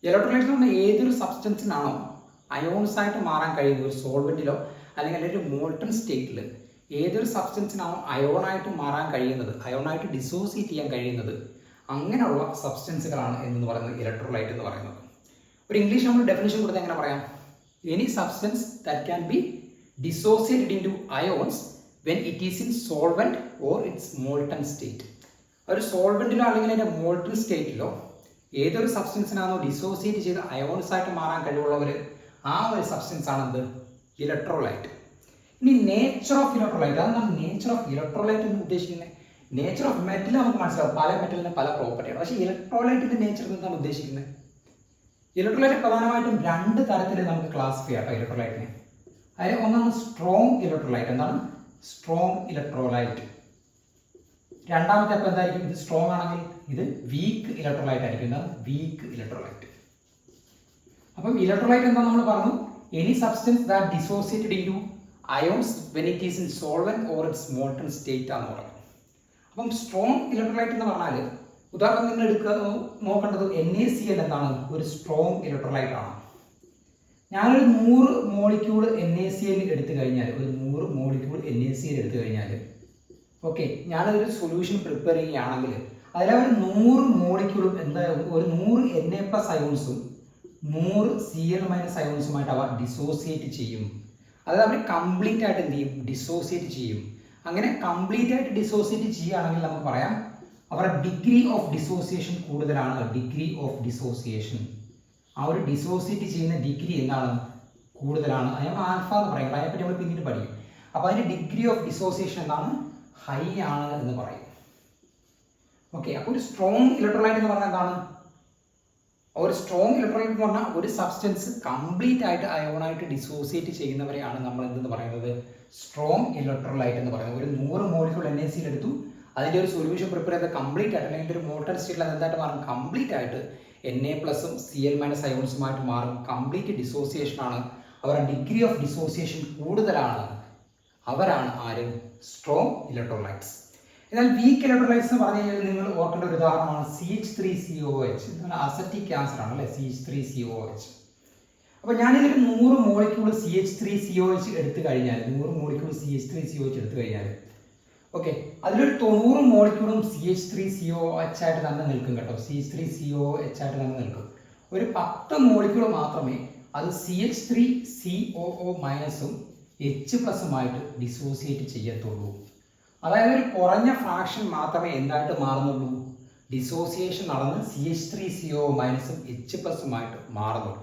ഇലക്ട്രോലൈറ്റ് എന്ന് പറഞ്ഞാൽ ഏതൊരു സബ്സ്റ്റൻസിനാണോ അയോൺസ് ആയിട്ട് മാറാൻ കഴിയുന്നത്, ഒരു സോൾവെന്റിലോ അല്ലെങ്കിൽ ഒരു മോൾട്ടൺ സ്റ്റേറ്റിൽ ഏതൊരു സബ്സ്റ്റൻസിനാണോ അയോണായിട്ട് മാറാൻ കഴിയുന്നത്, അയോണായിട്ട് ഡിസോസിയേറ്റ് ചെയ്യാൻ കഴിയുന്നത്, അങ്ങനെയുള്ള സബ്സ്റ്റൻസുകളാണ് എന്ന് പറയുന്നത് ഇലക്ട്രോലൈറ്റ് എന്ന് പറയുന്നത്. ഒരു ഇംഗ്ലീഷ് നമ്മൾ ഡെഫിനിഷൻ കൊടുത്ത് എങ്ങനെ പറയാം, any substance that can be dissociated into ions when it is in solvent or its molten state. ഒരു സോൾവെന്റിലോ അല്ലെങ്കിൽ അതിൻ്റെ മോൾട്ടൺ സ്റ്റേറ്റിലോ ഏതൊരു സബ്സ്റ്റൻസിനാണോ ഡിസോസിയേറ്റ് ചെയ്ത് അയോൺസ് ആയിട്ട് മാറാൻ കഴിവുള്ളവർ, ആ ഒരു സബ്സ്റ്റൻസ് ആണെന്ത്, ഇലക്ട്രോലൈറ്റ്. ഇനി നേച്ചർ ഓഫ് ഇലക്ട്രോലൈറ്റ്, അതെന്താണ് നേച്ചർ ഓഫ് ഇലക്ട്രോലൈറ്റ് എന്ന് ഉദ്ദേശിക്കുന്നത്. നേച്ചർ ഓഫ് മെറ്റൽ നമുക്ക് മനസ്സിലാവും, പല മെറ്റലിന് പല പ്രോപ്പർട്ടിയാണ്. പക്ഷേ ഇലക്ട്രോലൈറ്റിന്റെ നേച്ചർ എന്താണ് ഉദ്ദേശിക്കുന്നത്. ഇലക്ട്രോലൈറ്റ് പ്രധാനമായിട്ടും 2 തരത്തിൽ നമുക്ക് ക്ലാസിഫൈ ചെയ്യാം ഇലക്ട്രോലൈറ്റിനെ. അതിൽ ഒന്നാണ് സ്ട്രോങ് ഇലക്ട്രോലൈറ്റ്. എന്താണ് സ്ട്രോങ് ഇലക്ട്രോലൈറ്റ്. രണ്ടാമത്തെ അപ്പോൾ എന്തായിരിക്കും? ഇത് സ്ട്രോങ് ആണെങ്കിൽ ഇത് വീക്ക് ഇലക്ട്രോലൈറ്റ് ആയിരിക്കും. എന്താണ് വീക്ക് ഇലക്ട്രോലൈറ്റ്. അപ്പം ഇലക്ട്രോലൈറ്റ് എന്താ നമ്മൾ പറഞ്ഞു? Any substance that dissociated into ions when it is in solvent or its molten state ആണെന്ന് പറഞ്ഞു. അപ്പം സ്ട്രോങ് ഇലക്ട്രോലൈറ്റ് എന്ന് പറഞ്ഞാൽ ഉദാഹരണം നിങ്ങൾ നോക്കേണ്ടത് NaCl എന്താണ്? ഒരു സ്ട്രോങ് ഇലക്ട്രോലൈറ്റ് ആണ്. ഞാനൊരു 100 മോളിക്യൂൾ NaCl എടുത്തു കഴിഞ്ഞാൽ, ഒരു 100 മോളിക്യൂൾ NaCl എടുത്തു കഴിഞ്ഞാൽ, ഓക്കെ, ഞാനതൊരു സൊല്യൂഷൻ പ്രിപ്പയർ ചെയ്യുകയാണെങ്കിൽ അതിലൊരു 100 മോളിക്യൂളും എന്തായാലും ഒരു 100 Na+ അയോൺസും 100 Cl- അയോൺസുമായിട്ട് അവർ ഡിസോസിയേറ്റ് ചെയ്യും. അതായത് അവർ കംപ്ലീറ്റ് ആയിട്ട് എന്ത് ചെയ്യും? ഡിസോസിയേറ്റ് ചെയ്യും. അങ്ങനെ കംപ്ലീറ്റ് ആയിട്ട് ഡിസോസിയേറ്റ് ചെയ്യുകയാണെങ്കിൽ നമുക്ക് പറയാം അവരുടെ ഡിഗ്രി ഓഫ് ഡിസോസിയേഷൻ കൂടുതലാണ്. ഡിഗ്രി ഓഫ് ഡിസോസിയേഷൻ, ആ ഒരു ഡിസോസിയേറ്റ് ചെയ്യുന്ന ഡിഗ്രി എന്താണ്? കൂടുതലാണ്. അത് നമ്മൾ ആൽഫ എന്ന് പറയും. അതിനെപ്പറ്റി നമ്മൾ പിന്നീട് പഠിക്കും. അപ്പോൾ അതിൻ്റെ ഡിഗ്രി ഓഫ് ഡിസോസിയേഷൻ എന്താണ്? ഹൈ ആണ് എന്ന് പറയും. ഓക്കെ, അപ്പോൾ ഒരു സ്ട്രോങ് ഇലക്ട്രോലൈറ്റ് എന്ന് പറഞ്ഞാൽ എന്താണ്? ഒരു സ്ട്രോങ് ഇലക്ട്രോലൈറ്റ് എന്ന് പറഞ്ഞാൽ ഒരു സബ്സ്റ്റൻസ് കംപ്ലീറ്റ് ആയിട്ട് അയോണായിട്ട് ഡിസോസിയേറ്റ് ചെയ്യുന്നവരെയാണ് നമ്മൾ എന്തെന്ന് പറയുന്നത്? സ്ട്രോങ് ഇലക്ട്രോലൈറ്റ് എന്ന് പറയുന്നത്. ഒരു 100 മോളിക്യൂൾ NaCl എടുത്തു, അതിൻ്റെ ഒരു സൊല്യൂഷൻ പ്രിപ്പയർ ചെയ്ത് കംപ്ലീറ്റ് ആയിട്ട് അല്ലെങ്കിൽ ഒരു മോൾട്ടൺ സ്റ്റേറ്റിൽ അത് എന്തായിട്ട് മാറും? കംപ്ലീറ്റ് ആയിട്ട് Na+ഉം Cl- അയോൺസുമായിട്ട് മാറും. കംപ്ലീറ്റ് ഡിസോസിയേഷൻ ആണ്. അവരുടെ ഡിഗ്രി ഓഫ് ഡിസോസിയേഷൻ കൂടുതലാണ്. അവരാണ് ആര്? Strong electrolytes. എന്നാൽ വീക്ക് ഇലക്ട്രോലൈറ്റ്സ് എന്ന് പറഞ്ഞു കഴിഞ്ഞാൽ നിങ്ങൾ ഓർക്കേണ്ട ഒരു ഉദാഹരണമാണ് CH3COH. അസറ്റിക് ആസിഡ് ആണ് അല്ലേ? CH3COH. അപ്പോൾ ഞാനിതൊരു 100 മോളിക്യൂൾ CH3COH എടുത്തു കഴിഞ്ഞാൽ, 100 മോളിക്യൂൾ CH3COH എടുത്തു കഴിഞ്ഞാൽ, ഓക്കെ, അതിലൊരു 90 മോളിക്യൂളും CH3COH ആയിട്ട് തന്നെ നിൽക്കും കേട്ടോ. CH3COH ആയിട്ട് തന്നെ നിൽക്കും. ഒരു 10 മോളിക്യൂൾ മാത്രമേ അത് CH3COO- H+ഉമായിട്ട് ഡിസോസിയേറ്റ് ചെയ്യത്തുള്ളൂ. അതായത് ഒരു കുറഞ്ഞ ഫ്രാക്ഷൻ മാത്രമേ എന്തായിട്ട് മാറുന്നുള്ളൂ? ഡിസോസിയേഷൻ നടന്ന് CH3COO- H+ഉമായിട്ട് മാറുന്നുള്ളൂ.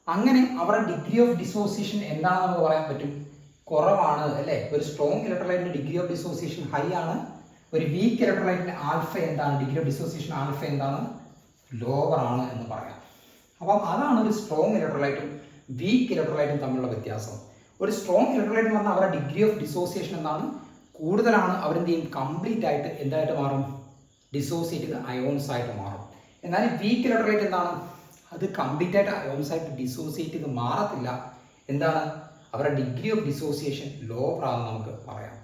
അങ്ങനെ അവരുടെ ഡിഗ്രി ഓഫ് ഡിസോസിയേഷൻ എന്താണെന്ന് പറയാൻ പറ്റും? കുറവാണ് അല്ലേ? ഒരു സ്ട്രോങ് ഇലക്ട്രോലൈറ്റിന്റെ ഡിഗ്രി ഓഫ് ഡിസോസിയേഷൻ ഹൈ ആണ്. ഒരു വീക്ക് ഇലക്ട്രോലൈറ്റിന്റെ ആൽഫ എന്താണ്? ഡിഗ്രി ഓഫ് ഡിസോസിയേഷൻ ആൽഫ എന്താണ്? ലോവർ ആണ് എന്ന് പറയാം. അപ്പം അതാണ് ഒരു സ്ട്രോങ് ഇലക്ട്രോലൈറ്റും വീക്ക് ഇലക്ട്രോലൈറ്റും തമ്മിലുള്ള വ്യത്യാസം. ഒരു സ്ട്രോങ് ഇലക്ട്രോലൈറ്റ് എന്ന് പറഞ്ഞാൽ അവരുടെ ഡിഗ്രി ഓഫ് ഡിസോസിയേഷൻ എന്താണ്? കൂടുതലാണ്. അവരെന്ത് ചെയ്യും? കംപ്ലീറ്റ് ആയിട്ട് എന്തായിട്ട് മാറും? ഡിസോസിയേറ്റ് ചെയ്ത് അയോൺസ് ആയിട്ട് മാറും. എന്നാൽ വീക്ക് ഇലക്ട്രോലൈറ്റ് എന്താണ്? അത് കംപ്ലീറ്റ് ആയിട്ട് അയോൺസ് ആയിട്ട് ഡിസോസിയേറ്റ് ചെയ്ത് മാറത്തില്ല. എന്താണ്? അവരുടെ ഡിഗ്രി ഓഫ് ഡിസോസിയേഷൻ ലോവർ ആണെന്ന് നമുക്ക് പറയാം.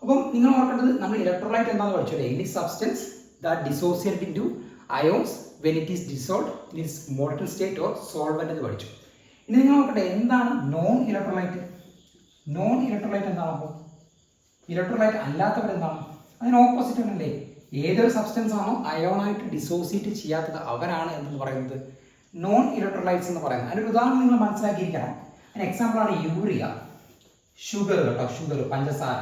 അപ്പം നിങ്ങൾ ഓർക്കേണ്ടത് നമ്മൾ ഇലക്ട്രോലൈറ്റ് എന്താണെന്ന് പഠിച്ചോളൂ. Any substance that dissociate into ions when it is dissolved in its molten state or solvent എന്ന് പഠിച്ചു. ഇനി നിങ്ങൾ നോക്കട്ടെ എന്താണ് നോൺ ഇലക്ട്രോലൈറ്റ്? നോൺ ഇലക്ട്രോലൈറ്റ് എന്താണ്? അപ്പോൾ ഇലക്ട്രോലൈറ്റ് അല്ലാത്തവരെന്താണ്? അതിന് ഓപ്പോസിറ്റ് ആണല്ലേ? ഏതൊരു സബ്സ്റ്റൻസ് ആണോ അയോണായിട്ട് ഡിസോസിയേറ്റ് ചെയ്യാത്തത് അവരാണ് എന്ന് പറയുന്നത് നോൺ ഇലക്ട്രോലൈറ്റ്സ് എന്ന് പറയുന്നത്. അതിൻ്റെ ഉദാഹരണം നിങ്ങൾ മനസ്സിലാക്കിയിരിക്കണം. അതിന് എക്സാമ്പിളാണ് യൂറിയ, ഷുഗർ കേട്ടോ, ഷുഗർ, പഞ്ചസാര.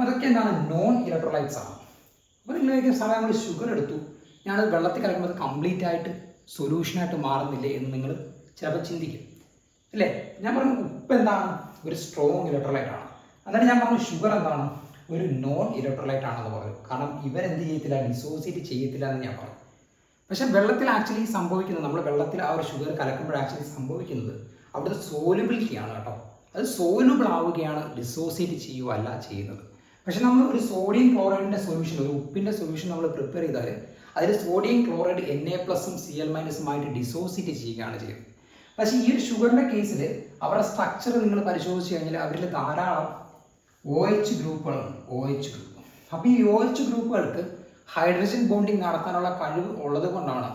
അതൊക്കെ എന്താണ്? നോൺ ഇലക്ട്രോലൈറ്റ്സ് ആണ്. അപ്പോൾ നിങ്ങൾ സാറേ നമ്മൾ ഷുഗർ എടുത്തു, ഞാനത് വെള്ളത്തിൽ കലക്കുമ്പോൾ അത് കംപ്ലീറ്റ് ആയിട്ട് സൊല്യൂഷനായിട്ട് മാറുന്നില്ലേ എന്ന് നിങ്ങൾ ചിലപ്പോൾ ചിന്തിക്കും അല്ലേ? ഞാൻ പറഞ്ഞു ഉപ്പ് എന്താണ്? ഒരു സ്ട്രോങ് ഇലക്ട്രോലൈറ്റ് ആണ്. എന്നിട്ട് ഞാൻ പറഞ്ഞു ഷുഗർ എന്താണ്? ഒരു നോൺ ഇലക്ട്രോലൈറ്റ് ആണെന്ന് പറയും. കാരണം ഇവരെന്ത് ചെയ്യത്തില്ല? ഡിസോസിയേറ്റ് ചെയ്യത്തില്ല എന്ന് ഞാൻ പറഞ്ഞു. പക്ഷെ വെള്ളത്തിൽ ആക്ച്വലി സംഭവിക്കുന്നത്, നമ്മൾ വെള്ളത്തിൽ ആ ഒരു ഷുഗർ കലക്കുമ്പോൾ ആക്ച്വലി സംഭവിക്കുന്നത് അവിടുത്തെ സോലുബിലിറ്റി ആണ് കേട്ടോ. അത് സോലുബിൾ ആവുകയാണ്, ഡിസോസിയേറ്റ് ചെയ്യുകയല്ല ചെയ്യുന്നത്. പക്ഷെ നമ്മൾ ഒരു സോഡിയം ക്ലോറൈഡിൻ്റെ സൊല്യൂഷൻ, ഒരു ഉപ്പിൻ്റെ സൊല്യൂഷൻ നമ്മൾ പ്രിപ്പയർ ചെയ്താൽ അതിൽ സോഡിയം ക്ലോറൈഡ് Na+ഉം Cl- ഡിസോസിയേറ്റ് ചെയ്യുകയാണ് ചെയ്യുന്നത്. പക്ഷേ ഈ ഒരു ഷുഗറിൻ്റെ കേസിൽ അവരുടെ സ്ട്രക്ചർ നിങ്ങൾ പരിശോധിച്ച് കഴിഞ്ഞാൽ അവരിൽ ധാരാളം OH ഗ്രൂപ്പുകളാണ്. OH group. അപ്പോൾ ഈ OH ഗ്രൂപ്പുകൾക്ക് ഹൈഡ്രജൻ ബോണ്ടിങ് നടത്താനുള്ള കഴിവ് ഉള്ളത് കൊണ്ടാണ്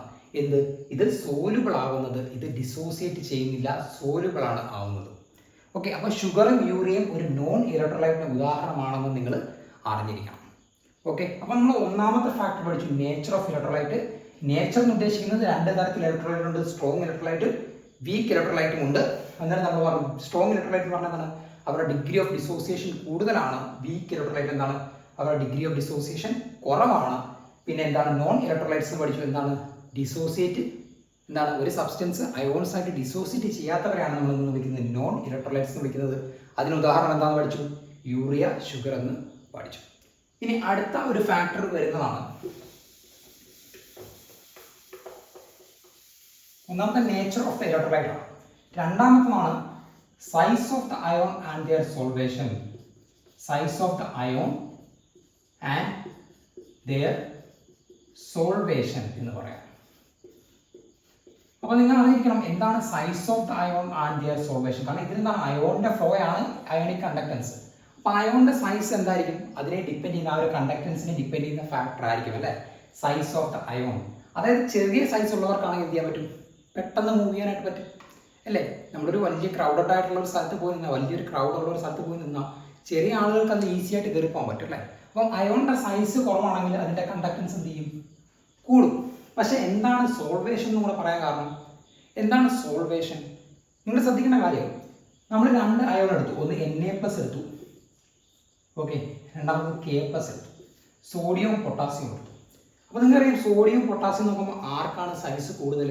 ഇത് സോലുബിൾ ആവുന്നത്. ഇത് ഡിസോസിയേറ്റ് ചെയ്യുന്നില്ല, സോലുബിൾ ആണ് ആവുന്നത്. ഓക്കെ, അപ്പോൾ ഷുഗറും യൂറിയയും ഒരു നോൺ ഇലക്ട്രോലൈറ്റിന് ഉദാഹരണമാണെന്ന് നിങ്ങൾ അറിഞ്ഞിരിക്കണം. ഓക്കെ, അപ്പോൾ നമ്മൾ ഒന്നാമത്തെ ഫാക്ടർ പഠിച്ചു, നേച്ചർ ഓഫ് ഇലക്ട്രോലൈറ്റ്. നേച്ചർ എന്ന് ഉദ്ദേശിക്കുന്നത് 2 തരത്തിൽ ഇലക്ട്രോലൈറ്റ് ഉണ്ട്. സ്ട്രോങ് ഇലക്ട്രോലൈറ്റ്, വീക്ക് ഇലക്ട്രോലൈറ്റും ഉണ്ട്. അന്നേരം നമ്മൾ പറഞ്ഞു സ്ട്രോങ് ഇലക്ട്രോലൈറ്റ് പറഞ്ഞാൽ അവരുടെ ഡിഗ്രി ഓഫ് ഡിസോസിയേഷൻ കൂടുതലാണ്. വീക്ക് ഇലക്ട്രോലൈറ്റ് എന്താണ്? അവരുടെ ഡിഗ്രി ഓഫ് ഡിസോസിയേഷൻ കുറവാണ്. പിന്നെ എന്താണ്? നോൺ ഇലക്ട്രോലൈറ്റ്സ് എന്ന് പഠിച്ചു. എന്താണ്? ഡിസോസിയേറ്റ്, എന്താണ്? ഒരു സബ്സ്റ്റൻസ് അയോൺസ് ആയിട്ട് ഡിസോസിയേറ്റ് ചെയ്യാത്തവരെയാണ് നമ്മൾ എന്ന് വിളിക്കുന്നത് നോൺ ഇലക്ട്രോലൈറ്റ്സ് എന്ന് വിളിക്കുന്നത്. അതിന് ഉദാഹരണം എന്താണെന്ന് പഠിച്ചു? യൂറിയ, ഷുഗർ എന്ന് പഠിച്ചു. ഇനി അടുത്ത ഒരു ഫാക്ടർ വരുന്നതാണ്, ഒന്നാമത്തെ നേച്ചർ ഓഫ് ദ ഇലക്ട്രോലൈറ്റ് ആണ്. രണ്ടാമത്തതാണ് size of the ion and their solvation, size of the ion and their solvation എന്ന് പറയാം. അപ്പോൾ നിങ്ങൾ അറിയിക്കണം എന്താണ് size of the ion and their solvation. കാരണം ഇതിലെന്താണ് അയോണിന്റെ ഫ്ലോ ആണ് അയോണിക് കണ്ടക്ടൻസ്. അപ്പോൾ അയോണിന്റെ സൈസ് എന്തായിരിക്കും? അതിനെ ഡിപ്പെൻഡ് ചെയ്യുന്ന ആ ഒരു കണ്ടക്ടൻസിനെ ഡിപ്പെൻഡ് ചെയ്യുന്ന ഫാക്ടർ ആയിരിക്കും അല്ലേ സൈസ് ഓഫ് ദ അയോൺ. അതായത് ചെറിയ സൈസ് ഉള്ളവർക്കാണെങ്കിൽ എന്ത് ചെയ്യാൻ പറ്റും? പെട്ടെന്ന് മൂവ് ചെയ്യാനായിട്ട് പറ്റും അല്ലേ. നമ്മളൊരു വലിയ ക്രൗഡഡ് ആയിട്ടുള്ള ഒരു സ്ഥലത്ത് പോയി നിന്നാൽ, വലിയൊരു ക്രൗഡ് ഉള്ള ഒരു സ്ഥലത്ത് പോയി നിന്നാൽ ചെറിയ ആളുകൾക്ക് അത് ഈസി ആയിട്ട് കയറി പോകാൻ പറ്റും അല്ലേ. അപ്പം അയോണിന്റെ സൈസ് കുറവാണെങ്കിൽ അതിന്റെ കണ്ടക്ടൻസ് എന്ത് ചെയ്യും? കൂടും. പക്ഷെ എന്താണ് സോൾവേഷൻ എന്ന് കൂടെ പറയാൻ കാരണം? എന്താണ് സോൾവേഷൻ? നിങ്ങൾ ശ്രദ്ധിക്കേണ്ട കാര്യം, നമ്മൾ 2 അയോൺ എടുത്തു. ഒന്ന് Na+ എടുത്തു, ഓക്കെ, രണ്ടാമത് K+ എടുത്തു, സോഡിയവും പൊട്ടാസ്യവും എടുത്തു. അപ്പോൾ നിങ്ങൾക്കറിയാം സോഡിയം പൊട്ടാസ്യം നോക്കുമ്പോൾ ആർക്കാണ് സൈസ് കൂടുതൽ?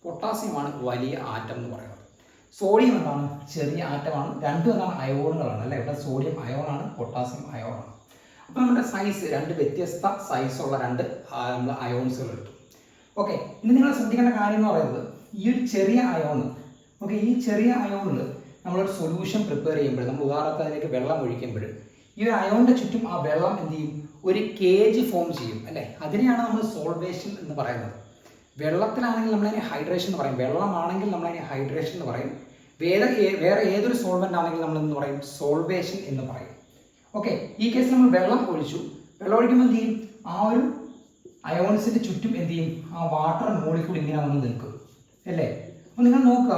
പൊട്ടാസ്യമാണ് വലിയ ആറ്റം എന്ന് പറയുന്നത്. സോഡിയം എന്താണ്? ചെറിയ ആറ്റമാണ്. രണ്ടും എന്താണ്? അയോണുകളാണ് അല്ലേ. ഇവിടെ സോഡിയം അയോണാണ്, പൊട്ടാസ്യം അയോണാണ്. അപ്പോൾ നമ്മുടെ സൈസ് 2 വ്യത്യസ്ത സൈസുള്ള 2 നമ്മൾ അയോൺസുകൾ എടുത്തു. ഓക്കെ, ഇനി നിങ്ങൾ ശ്രദ്ധിക്കേണ്ട കാര്യം എന്ന് പറയുന്നത് ഈ ഒരു ചെറിയ അയോൺ, ഓക്കെ, ഈ ചെറിയ അയോണിൽ നമ്മളൊരു സൊല്യൂഷൻ പ്രിപ്പയർ ചെയ്യുമ്പോൾ, നമ്മൾ ഉദാഹരണത്തിന് അതിലേക്ക് വെള്ളം ഒഴിക്കുമ്പോൾ ഈ ഒരു അയോണിൻ്റെ ചുറ്റും ആ വെള്ളം എന്ത് ചെയ്യും? ഒരു കേജ് ഫോം ചെയ്യും അല്ലേ. അതിനെയാണ് നമ്മൾ സോൾവേഷൻ എന്ന് പറയുന്നത്. വെള്ളത്തിലാണെങ്കിൽ നമ്മളതിനെ ഹൈഡ്രേഷൻ എന്ന് പറയും, വെള്ളമാണെങ്കിൽ നമ്മളതിനെ ഹൈഡ്രേഷൻ എന്ന് പറയും. വേറെ ഏതൊരു സോൾവെൻ്റ് ആണെങ്കിൽ നമ്മൾ എന്ന് പറയും? സോൾവേഷൻ എന്ന് പറയും. ഓക്കെ, ഈ കേസിൽ നമ്മൾ വെള്ളം ഒഴിച്ചു. വെള്ളം ഒഴിക്കുമ്പോൾ എന്ത് ചെയ്യും? ആ ഒരു അയോൺസിൻ്റെ ചുറ്റും എന്ത് ചെയ്യും? ആ വാട്ടർ മോളിക്യൂൾ ഇങ്ങനെ വന്ന് നിൽക്കും അല്ലേ. അപ്പോൾ നിങ്ങൾ നോക്കുക,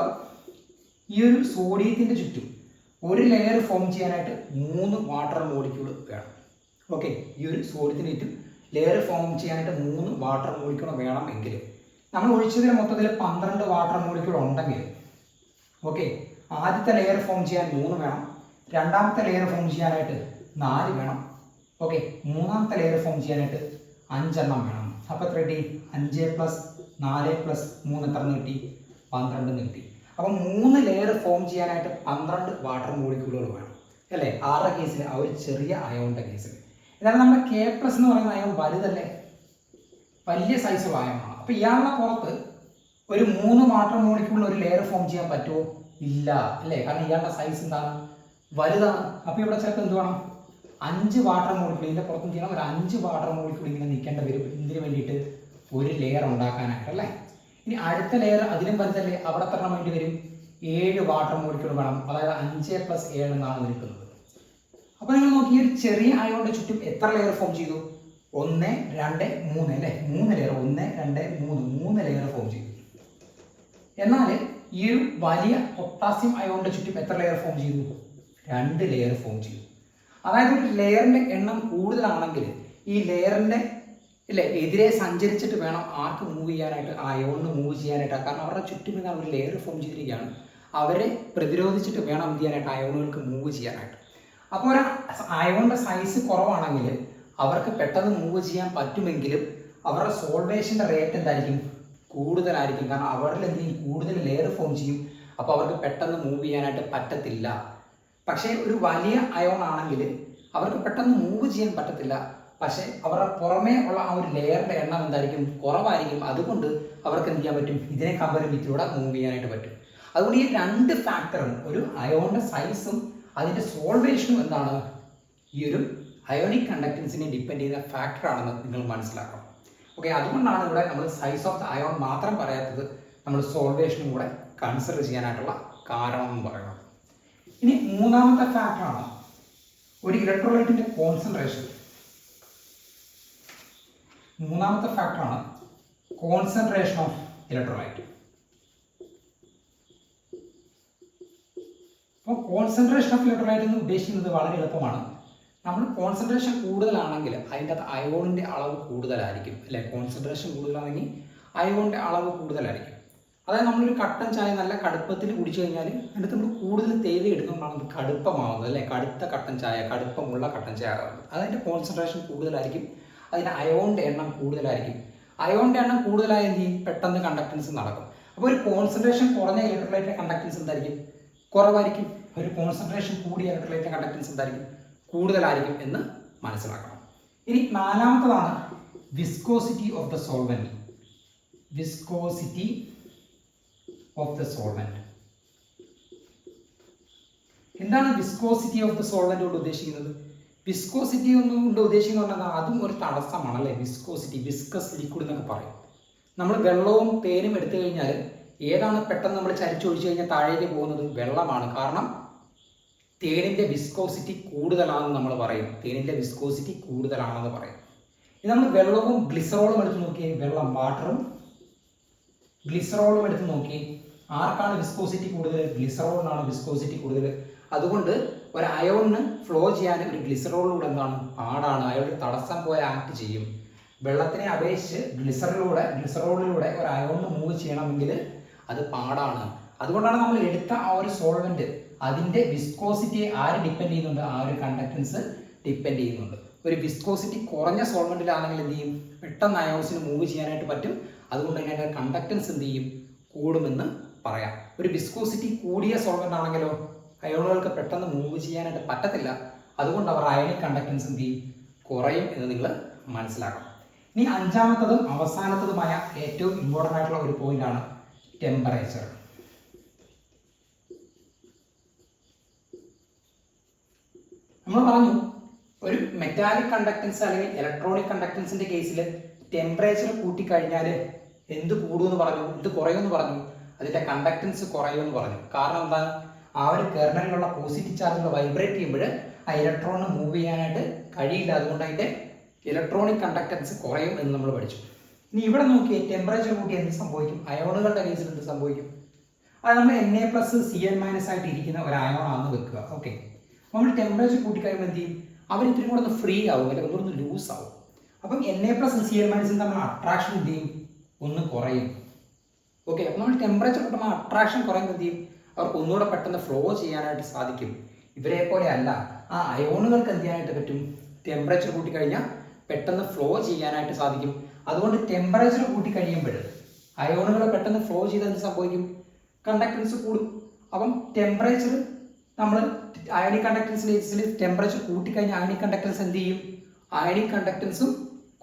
ഈ ഒരു സോഡിയത്തിൻ്റെ ചുറ്റും ഒരു ലെയർ ഫോം ചെയ്യാനായിട്ട് 3 വാട്ടർ മോളിക്യൂൾ വേണം. ഓക്കെ, ഈ ഒരു സോഡിയത്തിന് ചുറ്റും ലെയർ ഫോം ചെയ്യാനായിട്ട് 3 വാട്ടർ മോളിക്യൂൾ വേണമെങ്കിൽ നമ്മൾ ഒഴിച്ചതിൽ മൊത്തത്തിൽ 12 വാട്ടർ മോളിക്യൂൾ ഉണ്ടെങ്കിൽ, ഓക്കെ, ആദ്യത്തെ ലെയർ ഫോം ചെയ്യാൻ 3 വേണം, രണ്ടാമത്തെ ലെയർ ഫോം ചെയ്യാനായിട്ട് 4 വേണം, ഓക്കെ, മൂന്നാമത്തെ ലെയർ ഫോം ചെയ്യാനായിട്ട് 5 എണ്ണം വേണം. അപ്പോൾ എത്ര കിട്ടി? 5 + 4 + 3 എത്ര കിട്ടി? 12 കിട്ടി. അപ്പം 3 ലെയർ ഫോം ചെയ്യാനായിട്ട് 12 വാട്ടർ മോളിക്യൂളുകൾ വേണം അല്ലേ. ആരുടെ കേസിൽ? ആ ഒരു ചെറിയ അയോണിൻ്റെ കേസിൽ. ഇതാണ് നമ്മുടെ K+ എന്ന് പറയുന്ന അയോൺ വലുതല്ലേ, വലിയ സൈസുള്ള അയോണാണ്. അപ്പോൾ ഇയാളുടെ പുറത്ത് ഒരു 3 വാട്ടർ മോളിക്യൂളിൽ ഒരു ലെയർ ഫോം ചെയ്യാൻ പറ്റുമോ? ഇല്ല അല്ലേ. കാരണം ഇയാളുടെ സൈസ് എന്താണ്? വലുതാണ്. അപ്പോൾ ഇവിടെ ചിലപ്പോൾ എന്ത് വേണം? 5 വാട്ടർ മോളിക്യൂൾ, ഇതിൻ്റെ പുറത്തും ചെയ്യണം ഒരു 5 വാട്ടർ മോളിക്യൂൾ ഇങ്ങനെ നിൽക്കേണ്ട വരും. ഇതിന് വേണ്ടിയിട്ട് ഒരു ലെയർ ഉണ്ടാക്കാനായിട്ട് അല്ലേ. ഇനി അടുത്ത ലെയർ അതിലും വലുതല്ലേ, അവിടെ എത്ര വേണ്ടി വരും? 7 വാട്ടർ മോളിക്യൂൾ വേണം. അതായത് 5 + 7 എന്നാണ് നിൽക്കുന്നത്. അപ്പോൾ നിങ്ങൾ നോക്കി, ഈ ഒരു ചെറിയ അയോണിൻ്റെ ചുറ്റും എത്ര ലെയർ ഫോം ചെയ്തു? 1, 2, 3 അല്ലേ. 3 ലെയർ, 1, 2, 3 ലെയർ ഫോം ചെയ്തു. എന്നാൽ ഈ ഒരു വലിയ പൊട്ടാസ്യം അയോണിൻ്റെ ചുറ്റും എത്ര ലെയർ ഫോം ചെയ്തു? 2 ലെയർ ഫോം ചെയ്തു. അതായത് ഒരു ലെയറിൻ്റെ എണ്ണം കൂടുതലാണെങ്കിൽ ഈ ലെയറിൻ്റെ ഇല്ലേ എതിരെ സഞ്ചരിച്ചിട്ട് വേണം ആർക്ക് മൂവ് ചെയ്യാനായിട്ട്? ആ അയോണിന് മൂവ് ചെയ്യാനായിട്ട്. കാരണം അവരുടെ ചുറ്റും എന്താണ്? ഒരു ലെയർ ഫോം ചെയ്തിരിക്കുകയാണ്. അവരെ പ്രതിരോധിച്ചിട്ട് വേണം എന്ത് ചെയ്യാനായിട്ട്? അയോണുകൾക്ക് മൂവ് ചെയ്യാനായിട്ട്. അപ്പോൾ ഒരു അയോണിൻ്റെ സൈസ് കുറവാണെങ്കിൽ അവർക്ക് പെട്ടെന്ന് മൂവ് ചെയ്യാൻ പറ്റുമെങ്കിലും അവരുടെ സോൾവേഷൻ്റെ റേറ്റ് എന്തായിരിക്കും? കൂടുതലായിരിക്കും. കാരണം അവരിൽ എന്തെങ്കിലും കൂടുതൽ ലെയർ ഫോം ചെയ്യും. അപ്പോൾ അവർക്ക് പെട്ടെന്ന് മൂവ് ചെയ്യാനായിട്ട് പറ്റത്തില്ല. പക്ഷേ ഒരു വലിയ അയോൺ ആണെങ്കിൽ അവർക്ക് പെട്ടെന്ന് മൂവ് ചെയ്യാൻ പറ്റത്തില്ല. പക്ഷേ അവരുടെ പുറമേ ഉള്ള ആ ഒരു ലെയറിൻ്റെ എണ്ണം എന്തായിരിക്കും? കുറവായിരിക്കും. അതുകൊണ്ട് അവർക്ക് എന്ത് ചെയ്യാൻ പറ്റും? ഇതിനെ കമ്പയർ വിത്തിലൂടെ മൂവ് ചെയ്യാനായിട്ട് പറ്റും. അതുകൊണ്ട് ഈ 2 ഫാക്ടറും, ഒരു അയോണിൻ്റെ സൈസും അതിൻ്റെ സോൾവേഷനും എന്താണ്? ഈ ഒരു അയോണിക് കണ്ടക്ടൻസിനെ ഡിപ്പെൻഡ് ചെയ്യുന്ന ഫാക്ടറാണെന്ന് നിങ്ങൾ മനസ്സിലാക്കണം. ഓക്കെ, അതുകൊണ്ടാണ് ഇവിടെ നമ്മൾ സൈസ് ഓഫ് ദ അയോൺ മാത്രം പറയാത്തത്, നമ്മൾ സോൾവേഷനും കൂടെ കൺസിഡർ ചെയ്യാനായിട്ടുള്ള കാരണം എന്ന് പറയുന്നത്. ഇനി മൂന്നാമത്തെ ഫാക്ടറാണ് ഒരു ഇലക്ട്രോലൈറ്റിൻ്റെ കോൺസെൻട്രേഷൻ. മൂന്നാമത്തെ ഫാക്ടറാണ് കോൺസെൻട്രേഷൻ ഓഫ് ഇലക്ട്രോലൈറ്റ്. അപ്പോൾ കോൺസെൻട്രേഷൻ ഓഫ് ഇലക്ട്രോലൈറ്റ് എന്ന് ഉദ്ദേശിക്കുന്നത് വളരെ എളുപ്പമാണ്. നമ്മൾ കോൺസെൻട്രേഷൻ കൂടുതലാണെങ്കിൽ അതിൻ്റെ അകത്ത് അയോണിൻ്റെ അളവ് കൂടുതലായിരിക്കും അല്ലേ. കോൺസെൻട്രേഷൻ കൂടുതലാണെങ്കിൽ അയോണിൻ്റെ അളവ് കൂടുതലായിരിക്കും. അതായത് നമ്മളൊരു കട്ടൻ ചായ നല്ല കടുപ്പത്തിൽ കുടിച്ചു കഴിഞ്ഞാൽ അതിനകത്ത് നമ്മൾ കൂടുതൽ തേയില ഇടുന്നതുകൊണ്ടാണ് അത് കടുപ്പമാവുന്നത് അല്ലേ. കടുത്ത കട്ടൻ ചായ, കടുപ്പമുള്ള കട്ടൻ ചായ ആകുന്നത്. അതിൻ്റെ കോൺസെൻട്രേഷൻ കൂടുതലായിരിക്കും, അതിന് അയോണിൻ്റെ എണ്ണം കൂടുതലായിരിക്കും. അയോണിൻ്റെ എണ്ണം കൂടുതലായ എന്ത് ചെയ്യും? പെട്ടെന്ന് കണ്ടക്ടൻസ് നടക്കും. അപ്പോൾ ഒരു കോൺസെൻട്രേഷൻ കുറഞ്ഞ ഇലക്ട്രോലൈറ്റിൻ്റെ കണ്ടക്ടൻസ് എന്തായിരിക്കും? കുറവായിരിക്കും. ഒരു കോൺസെൻട്രേഷൻ കൂടിയ ഇലക്ട്രോലൈറ്റിൻ്റെ കണ്ടക്ടൻസ് എന്തായിരിക്കും? കൂടുതലായിരിക്കും എന്ന് മനസ്സിലാക്കണം. ഇനി നാലാമത്തതാണ് viscosity of the solvent. Viscosity of the solvent. എന്താണ് വിസ്കോസിറ്റി ഓഫ് ദ സോൾവെന്റ് കൊണ്ട് ഉദ്ദേശിക്കുന്നത്? വിസ്കോസിറ്റി കൊണ്ട് ഉദ്ദേശിക്കുന്നത് പറഞ്ഞാൽ അതും ഒരു തടസ്സമാണ് അല്ലേ. വിസ്കോസിറ്റി, വിസ്കസ് ലിക്വിഡ് എന്നൊക്കെ പറയും. നമ്മൾ വെള്ളവും തേനും എടുത്തു കഴിഞ്ഞാൽ ഏതാണ് പെട്ടെന്ന് നമ്മൾ ചരിച്ചൊഴിച്ചു കഴിഞ്ഞാൽ താഴേക്ക് പോകുന്നത്? വെള്ളമാണ്. കാരണം തേനിൻ്റെ വിസ്കോസിറ്റി കൂടുതലാണെന്ന് നമ്മൾ പറയും. തേനിൻ്റെ വിസ്കോസിറ്റി കൂടുതലാണെന്ന് പറയും. ഇനി നമ്മൾ വെള്ളവും ഗ്ലിസറോളും എടുത്ത് നോക്കിയേ, വെള്ളം വാട്ടറും ഗ്ലിസറോളും എടുത്ത് നോക്കി, ആർക്കാണ് വിസ്കോസിറ്റി കൂടുതൽ? ഗ്ലിസറോളിനാണ് വിസ്കോസിറ്റി കൂടുതൽ. അതുകൊണ്ട് ഒരു അയോണിന് ഫ്ലോ ചെയ്യാൻ ഒരു ഗ്ലിസറോളിലൂടെ എന്താണ്? പാടാണ്. അയാൾ തടസ്സം പോലെ ആക്ട് ചെയ്യും. വെള്ളത്തിനെ അപേക്ഷിച്ച് ഗ്ലിസറോളിലൂടെ ഒരു അയോണിന് മൂവ് ചെയ്യണമെങ്കിൽ അത് പാടാണ്. അതുകൊണ്ടാണ് നമ്മൾ എടുത്ത ആ ഒരു സോൾവെന്റ് അതിൻ്റെ വിസ്കോസിറ്റിയെ ആര് ഡിപ്പെൻഡ് ചെയ്യുന്നുണ്ട്? ആ ഒരു കണ്ടക്ടൻസ് ഡിപ്പെൻഡ് ചെയ്യുന്നുണ്ട്. ഒരു വിസ്കോസിറ്റി കുറഞ്ഞ സോൾവെന്റിലാണെങ്കിൽ എന്ത് ചെയ്യും? പെട്ടെന്ന് അയോൺസിന് മൂവ് ചെയ്യാനായിട്ട് പറ്റും. അതുകൊണ്ട് തന്നെ അതിൻ്റെ കണ്ടക്ടൻസ് എന്ത് ചെയ്യും? കൂടുമെന്ന് പറയാം. ഒരു വിസ്കോസിറ്റി കൂടിയ സോൾവെന്റ് ആണെങ്കിലോ അയോണുകൾക്ക് പെട്ടെന്ന് മൂവ് ചെയ്യാനായിട്ട് പറ്റത്തില്ല. അതുകൊണ്ട് അവർ അയണിക് കണ്ടക്ടൻസ് എന്ത് ചെയ്യും? കുറയും എന്ന് നിങ്ങൾ മനസ്സിലാക്കണം. ഇനി അഞ്ചാമത്തതും അവസാനത്തതുമായ ഏറ്റവും ഇമ്പോർട്ടൻ്റ് ആയിട്ടുള്ള ഒരു പോയിന്റാണ് ടെമ്പറേച്ചർ. നമ്മൾ പറഞ്ഞു ഒരു മെറ്റാലിക് കണ്ടക്ടൻസ് അല്ലെങ്കിൽ ഇലക്ട്രോണിക് കണ്ടക്ടൻസിന്റെ കേസിൽ ടെമ്പറേച്ചർ കൂട്ടിക്കഴിഞ്ഞാൽ എന്ത് കൂടുമെന്ന് പറഞ്ഞു? എന്ത് കുറയുമെന്ന് പറഞ്ഞു? അതിന്റെ കണ്ടക്ടൻസ് കുറയുമെന്ന് പറഞ്ഞു. കാരണം എന്താണ്? ആ ഒരു കെർണലിലുള്ള പോസിറ്റീവ് ചാർജുകൾ വൈബ്രേറ്റ് ചെയ്യുമ്പോൾ ആ ഇലക്ട്രോണിന് മൂവ് ചെയ്യാനായിട്ട് കഴിയില്ല. അതുകൊണ്ട് അതിന്റെ ഇലക്ട്രോണിക് കണ്ടക്ടൻസ് കുറയും എന്ന് നമ്മൾ പഠിച്ചു. ഇനി ഇവിടെ നോക്കിയേ, ടെമ്പറേച്ചർ കൂട്ടി എന്ത് സംഭവിക്കും? അയോണുകളുടെ കേസിൽ എന്ത് സംഭവിക്കും? അത് നമ്മൾ Na+Cl- ആയിട്ട് ഇരിക്കുന്ന ഒരു അയോണാണെന്ന് വെക്കുക. ഓക്കെ, നമ്മൾ ടെമ്പറേച്ചർ കൂട്ടിക്കഴിയുമ്പോൾ എന്ത് ചെയ്യും? അവർ ഇത്രയും കൂടെ ഒന്ന് ഫ്രീ ആവും, അല്ലെങ്കിൽ ഒന്നൊന്ന് ലൂസ് ആവും. അപ്പം Na+Cl- തമ്മിൽ അട്രാക്ഷൻ എന്ത് ചെയ്യും? ഒന്ന് കുറയും. ഓക്കെ, അപ്പം നമ്മൾ ടെമ്പറേച്ചർ കൂട്ടുമ്പോൾ അട്രാക്ഷൻ കുറയുമ്പോൾ എന്ത് ചെയ്യും? അവർക്ക് ഒന്നുകൂടെ പെട്ടെന്ന് ഫ്ലോ ചെയ്യാനായിട്ട് സാധിക്കും. ഇവരെ പോലെ അല്ല, ആ അയോണുകൾക്ക് എന്ത് ചെയ്യാനായിട്ട് പറ്റും? ടെമ്പറേച്ചർ കൂട്ടിക്കഴിഞ്ഞാൽ പെട്ടെന്ന് ഫ്ലോ ചെയ്യാനായിട്ട് സാധിക്കും. അതുകൊണ്ട് ടെമ്പറേച്ചർ കൂട്ടിക്കഴിയുമ്പോൾ അയോണുകൾ പെട്ടെന്ന് ഫ്ലോ ചെയ്താൽ എന്ത് സംഭവിക്കും? കണ്ടക്ടൻസ് കൂടും. അപ്പം ടെമ്പറേച്ചർ നമ്മൾ അയണിക് കണ്ടക്ടൻസിന്റെ കേസിൽ ടെമ്പറേച്ചർ കൂട്ടിക്കഴിഞ്ഞാൽ അയണിക് കണ്ടക്ടൻസ് എന്ത് ചെയ്യും? അയണിക് കണ്ടക്ടൻസും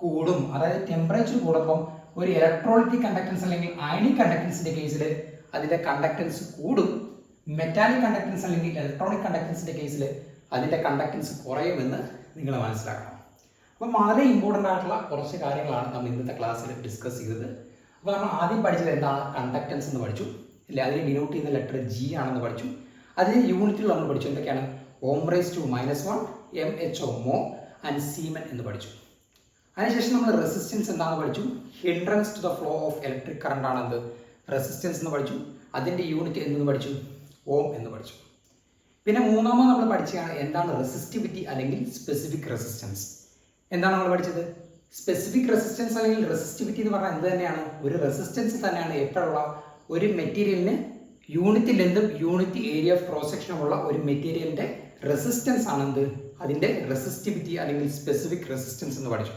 കൂടും. അതായത് ടെമ്പറേച്ചർ കൂടുമ്പം ഒരു ഇലക്ട്രോളിറ്റിക് കണ്ടക്ടൻസ് അല്ലെങ്കിൽ അയണിക് കണ്ടക്ടൻസിന്റെ കേസിൽ അതിന്റെ കണ്ടക്ടൻസ് കൂടും. മെറ്റാലിക് കണ്ടക്ടൻസ് അല്ലെങ്കിൽ ഇലക്ട്രോണിക് കണ്ടക്ടൻസിന്റെ കേസിൽ അതിന്റെ കണ്ടക്ടൻസ് കുറയുമെന്ന് നിങ്ങൾ മനസ്സിലാക്കണം. അപ്പം വളരെ ഇമ്പോർട്ടൻ്റ് ആയിട്ടുള്ള കുറച്ച് കാര്യങ്ങളാണ് നമ്മൾ ഇന്നത്തെ ക്ലാസ്സിൽ ഡിസ്കസ് ചെയ്തത്. അപ്പോൾ നമ്മൾ ആദ്യം പഠിച്ചത് എന്താണ്? കണ്ടക്ടൻസ് എന്ന് പഠിച്ചു അല്ലെ. അതിന് ഡിനോട്ട് ചെയ്യുന്ന ലെറ്റർ G ആണെന്ന് പഠിച്ചു. അതിന് യൂണിറ്റുകൾ നമ്മൾ പഠിച്ചു. എന്തൊക്കെയാണ്? Ohm⁻⁻⁻⁻⁻, mho mho and siemens എന്ന് പഠിച്ചു. അതിനുശേഷം നമ്മൾ റെസിസ്റ്റൻസ് എന്താണെന്ന് പഠിച്ചു. Hindrance to the flow of electric current ആണ് എന്ത്? റെസിസ്റ്റൻസ് എന്ന് പഠിച്ചു. അതിൻ്റെ യൂണിറ്റ് എന്തെന്ന് പഠിച്ചു? ഓം എന്ന് പഠിച്ചു. പിന്നെ മൂന്നാമത് നമ്മൾ പഠിച്ചതാണ് എന്താണ് റെസിസ്റ്റിവിറ്റി അല്ലെങ്കിൽ സ്പെസിഫിക് റെസിസ്റ്റൻസ്. എന്താണ് നമ്മൾ പഠിച്ചത്? സ്പെസിഫിക് റെസിസ്റ്റൻസ് അല്ലെങ്കിൽ റെസിസ്റ്റിവിറ്റി എന്ന് പറഞ്ഞാൽ എന്ത് തന്നെയാണ്? ഒരു റെസിസ്റ്റൻസ് തന്നെയാണ് എപ്പോഴുള്ള ഒരു മെറ്റീരിയലിന് യൂണിറ്റ് ലെന്തും യൂണിറ്റ് ഏരിയ ഓഫ് ക്രോസ് സെക്ഷനുമുള്ള ഒരു മെറ്റീരിയലിന്റെ റെസിസ്റ്റൻസ് ആണ് എന്ത്? അതിന്റെ റെസിസ്റ്റിവിറ്റി അല്ലെങ്കിൽ സ്പെസിഫിക് റെസിസ്റ്റൻസ് എന്ന് പഠിച്ചു.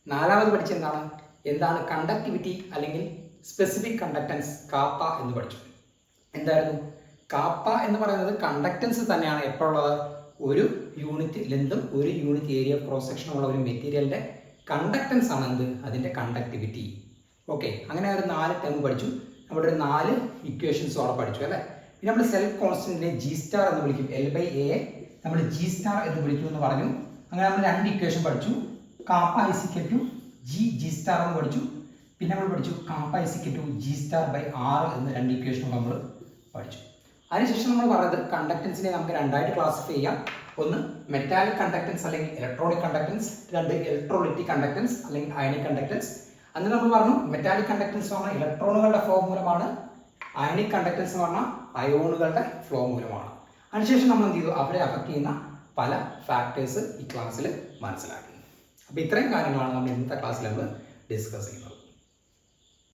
നാലാമത് പഠിച്ച എന്താണ് കണ്ടക്ടിവിറ്റി അല്ലെങ്കിൽ സ്പെസിഫിക് കണ്ടക്ടൻസ് കാപ്പ എന്ന് പഠിച്ചു. എന്തായിരുന്നു കാപ്പ എന്ന് പറയുന്നത്? കണ്ടക്ടൻസ് തന്നെയാണ് എപ്പോഴുള്ളത്? ഒരു യൂണിറ്റ് ലെന്തും ഒരു യൂണിറ്റ് ഏരിയ ഓഫ് ക്രോസ് സെക്ഷനുമുള്ള ഒരു മെറ്റീരിയലിന്റെ കണ്ടക്ടൻസ് ആണ് എന്ത്? അതിന്റെ കണ്ടക്ടിവിറ്റി. ഓക്കെ, അങ്ങനെ ഒരു 4 ടേം പഠിച്ചു. നമ്മുടെ ഒരു 4 ഇക്വേഷൻസ് അവിടെ പഠിച്ചു അല്ലേ. പിന്നെ നമ്മൾ സെൽഫ് കോൺസ്റ്റന്റിനെ G* എന്ന് വിളിക്കും. L/A നമ്മൾ G* എന്ന് വിളിക്കും എന്ന് പറഞ്ഞു. അങ്ങനെ നമ്മൾ 2 ഇക്വേഷൻ പഠിച്ചു. കാപ്പ G എന്ന് പഠിച്ചു. പിന്നെ നമ്മൾ പഠിച്ചു കാപ്പ G*/R എന്ന് 2 ഇക്വേഷൻ നമ്മൾ പഠിച്ചു. അതിനുശേഷം നമ്മൾ പറഞ്ഞത് കണ്ടക്ടൻസിനെ നമുക്ക് 2 ആയിട്ട് ക്ലാസിഫൈ ചെയ്യാം. ഒന്ന് മെറ്റാലിക് കണ്ടക്ടൻസ് അല്ലെങ്കിൽ ഇലക്ട്രോണിക് കണ്ടക്ടൻസ്, 2 ഇലക്ട്രോലൈറ്റിക് കണ്ടക്ടൻസ് അല്ലെങ്കിൽ അയണിക് കണ്ടക്ടൻസ്. അന്ന് നമ്മൾ പറഞ്ഞു മെറ്റാലിക് കണ്ടക്ടൻസ് എന്ന് പറഞ്ഞാൽ ഇലക്ട്രോണുകളുടെ ഫ്ലോ മൂലമാണ്, അയണിക് കണ്ടക്ടൻസ് എന്ന് പറഞ്ഞാൽ അയോണുകളുടെ ഫ്ലോ മൂലമാണ്. അതിനുശേഷം നമ്മൾ എന്ത് ചെയ്തു? അവരെ അഫക്ട് ചെയ്യുന്ന പല ഫാക്ടേഴ്സ് ഈ ക്ലാസ്സിൽ മനസ്സിലാക്കി. അപ്പോൾ ഇത്രയും കാര്യങ്ങളാണ് നമ്മൾ ഇന്നത്തെ ക്ലാസ്സിൽ നമ്മൾ ഡിസ്കസ് ചെയ്യുന്നത്.